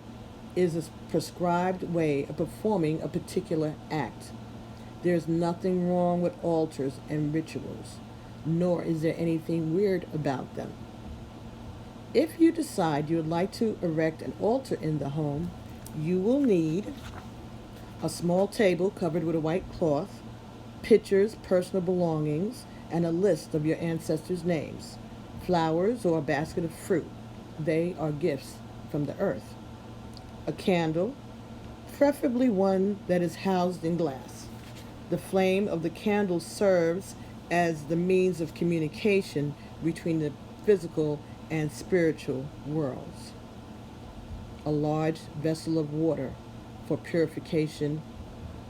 is a prescribed way of performing a particular act. There's nothing wrong with altars and rituals, nor is there anything weird about them. If you decide you would like to erect an altar in the home, you will need a small table covered with a white cloth, pictures, personal belongings, and a list of your ancestors' names, flowers, or a basket of fruit. They are gifts from the earth. A candle, preferably one that is housed in glass. The flame of the candle serves as the means of communication between the physical and spiritual worlds. A large vessel of water for purification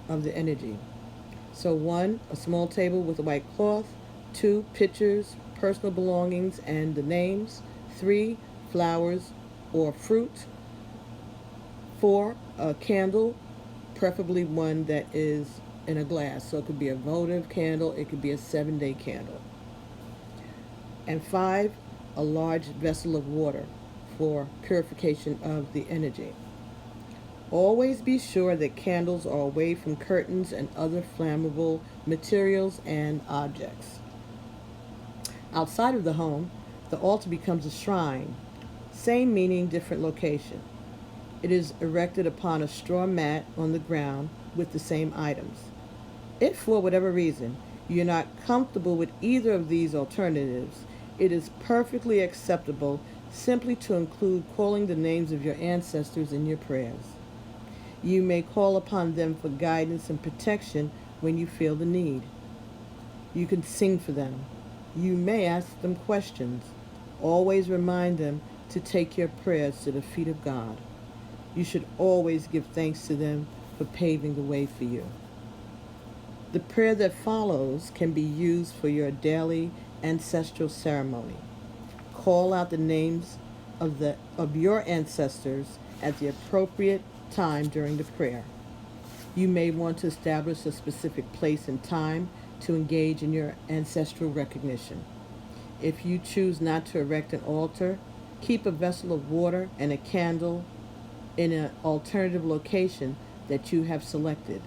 of the energy. So 1, a small table with a white cloth. 2, pictures, personal belongings, and the names. 3, flowers or fruit. 4, a candle, preferably one that is in a glass. So it could be a votive candle, it could be a 7-day candle. And 5, a large vessel of water for purification of the energy. Always be sure that candles are away from curtains and other flammable materials and objects. Outside of the home, the altar becomes a shrine. Same meaning, different location. It is erected upon a straw mat on the ground with the same items. If for whatever reason you're not comfortable with either of these alternatives, it is perfectly acceptable simply to include calling the names of your ancestors in your prayers. You may call upon them for guidance and protection when you feel the need. You can sing for them. You may ask them questions. Always remind them to take your prayers to the feet of God. You should always give thanks to them for paving the way for you. The prayer that follows can be used for your daily ancestral ceremony. Call out the names of your ancestors at the appropriate time during the prayer. You may want to establish a specific place and time to engage in your ancestral recognition. If you choose not to erect an altar, keep a vessel of water and a candle in an alternative location that you have selected.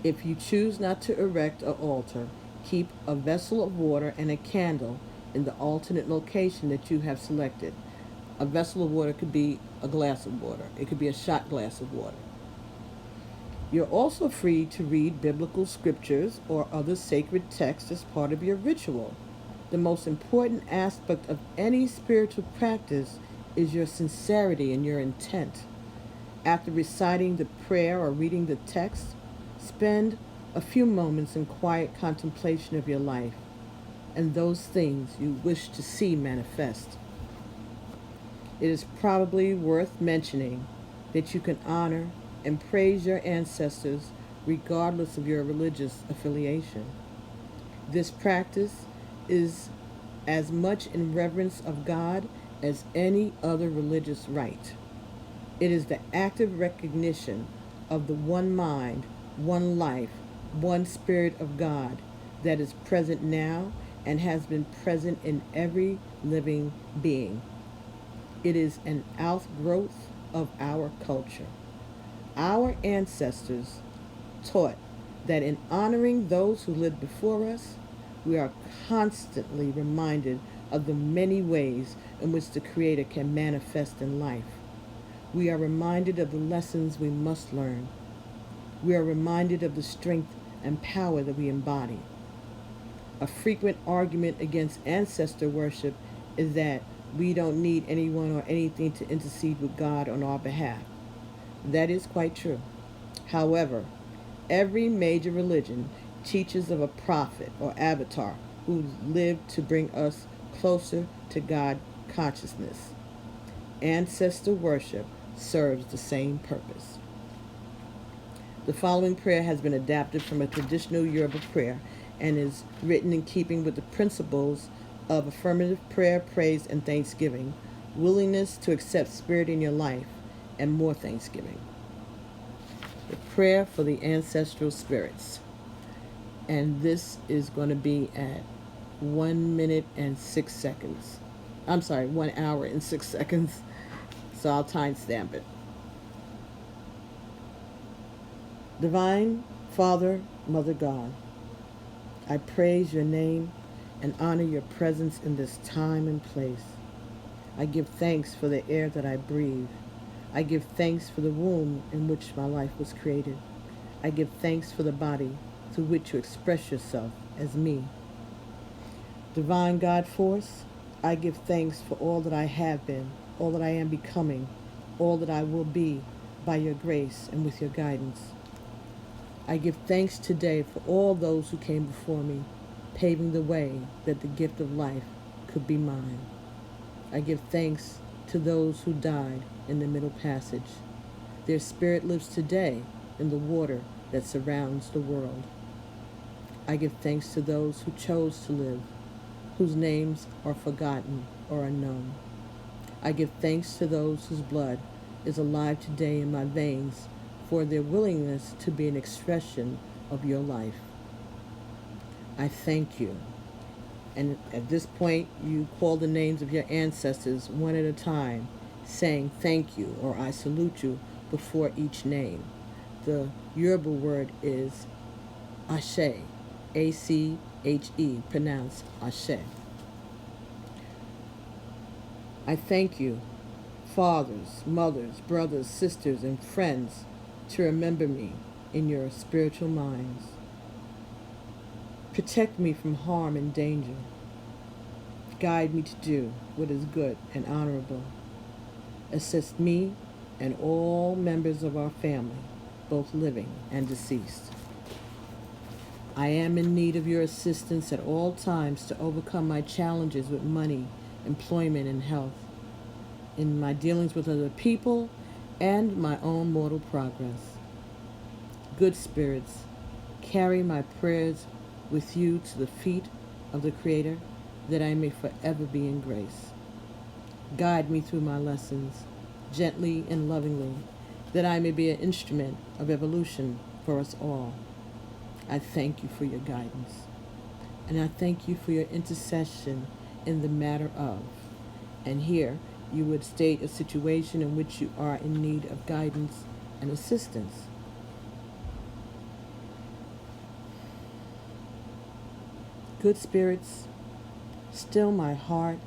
If you choose not to erect an altar, keep a vessel of water and a candle in the alternate location that you have selected. A vessel of water could be a glass of water. It could be a shot glass of water. You're also free to read biblical scriptures or other sacred texts as part of your ritual. The most important aspect of any spiritual practice is your sincerity and your intent. After reciting the prayer or reading the text, spend a few moments in quiet contemplation of your life and those things you wish to see manifest. It is probably worth mentioning that you can honor and praise your ancestors regardless of your religious affiliation. This practice is as much in reverence of God as any other religious rite. It is the active recognition of the one mind, one life, one Spirit of God that is present now and has been present in every living being. It is an outgrowth of our culture. Our ancestors taught that in honoring those who lived before us, we are constantly reminded of the many ways in which the Creator can manifest in life. We are reminded of the lessons we must learn. We are reminded of the strength and power that we embody. A frequent argument against ancestor worship is that we don't need anyone or anything to intercede with God on our behalf. That is quite true. However, every major religion teaches of a prophet or avatar who lived to bring us closer to God consciousness. Ancestor worship serves the same purpose. The following prayer has been adapted from a traditional Yoruba prayer and is written in keeping with the principles of affirmative prayer, praise, and thanksgiving, willingness to accept spirit in your life, and more thanksgiving. The prayer for the ancestral spirits. And this is going to be at 1 minute and 6 seconds. I'm sorry, 1 hour and 6 seconds. So I'll timestamp it. Divine Father, Mother God, I praise your name and honor your presence in this time and place. I give thanks for the air that I breathe. I give thanks for the womb in which my life was created. I give thanks for the body through which you express yourself as me. Divine God Force, I give thanks for all that I have been, all that I am becoming, all that I will be by your grace and with your guidance. I give thanks today for all those who came before me, paving the way that the gift of life could be mine. I give thanks to those who died in the Middle Passage. Their spirit lives today in the water that surrounds the world. I give thanks to those who chose to live, whose names are forgotten or unknown. I give thanks to those whose blood is alive today in my veins for their willingness to be an expression of your life. I thank you. And at this point, you call the names of your ancestors one at a time, saying thank you or I salute you before each name. The Yoruba word is Ashe, A-C-H-E, pronounced Ashe. I thank you, fathers, mothers, brothers, sisters, and friends, to remember me in your spiritual minds. Protect me from harm and danger. Guide me to do what is good and honorable. Assist me and all members of our family, both living and deceased. I am in need of your assistance at all times to overcome my challenges with money, employment, and health, in my dealings with other people, and my own mortal progress. Good spirits, carry my prayers with you to the feet of the Creator, that I may forever be in grace. Guide me through my lessons, gently and lovingly, that I may be an instrument of evolution for us all. I thank you for your guidance, and I thank you for your intercession in the matter of, and here you would state a situation in which you are in need of guidance and assistance. Good spirits, still my heart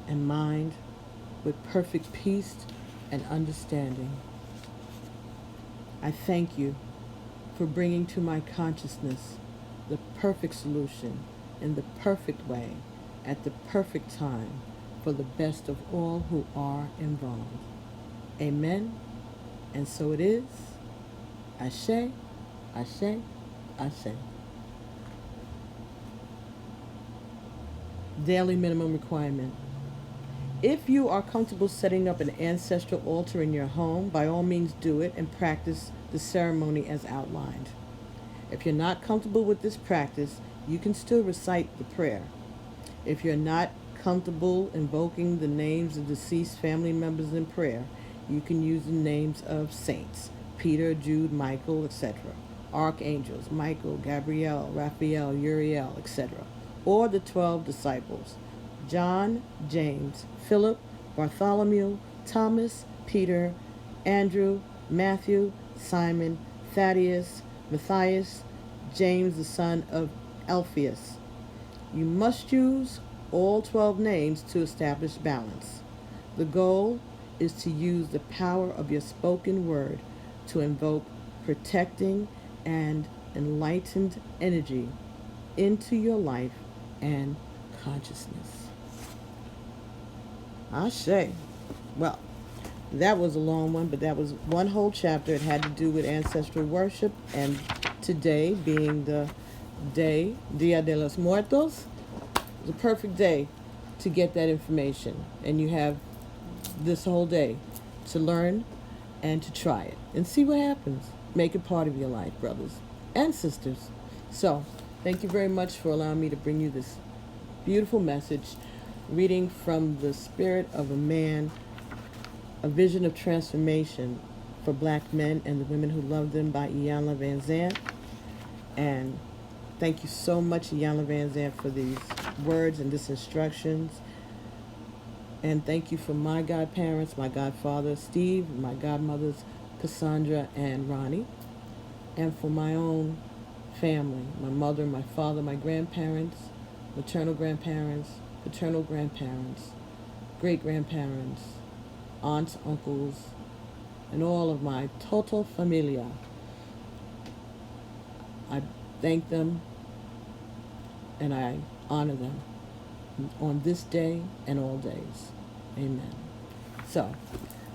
and mind with perfect peace and understanding. I thank you for bringing to my consciousness the perfect solution in the perfect way at the perfect time for the best of all who are involved. Amen. And so it is. Ashe, Ashe, Ashe. Daily minimum requirement. If you are comfortable setting up an ancestral altar in your home, by all means do it and practice the ceremony as outlined. If you're not comfortable with this practice, you can still recite the prayer. If you're not comfortable invoking the names of deceased family members in prayer, you can use the names of saints, Peter, Jude, Michael, etc., archangels, Michael, Gabriel, Raphael, Uriel, etc., or the 12 disciples, John, James, Philip, Bartholomew, Thomas, Peter, Andrew, Matthew, Simon, Thaddeus, Matthias, James the son of Alphaeus. You must use all 12 names to establish balance. The goal is to use the power of your spoken word to invoke protecting and enlightened energy into your life and consciousness. Ashe. Well, that was a long one, but that was one whole chapter. It had to do with ancestral worship, and today being the day, Dia de los Muertos, is a perfect day to get that information. And you have this whole day to learn and to try it and see what happens. Make it part of your life, brothers and sisters. So, thank you very much for allowing me to bring you this beautiful message, reading from the Spirit of a Man, a Vision of Transformation for Black Men and the Women Who Love Them by IYANLA VANZANT. And thank you so much, IYANLA VANZANT, for these words and this instructions. And thank you for my godparents, my godfather, Steve, my godmothers, Cassandra and Ronnie. And for my own family, my mother, my father, my grandparents, maternal grandparents, paternal grandparents, great-grandparents, aunts, uncles, and all of my total familia. I thank them and I honor them on this day and all days. Amen. So,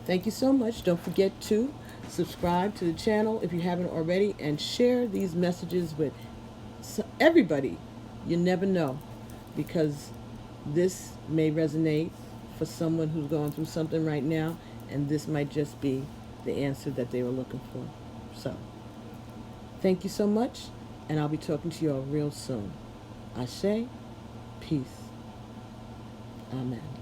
thank you so much. Don't forget to subscribe to the channel if you haven't already, and share these messages with everybody. You never know, because this may resonate for someone who's going through something right now, and this might just be the answer that they were looking for. So, thank you so much, and I'll be talking to you all real soon. Ashe, peace. Amen.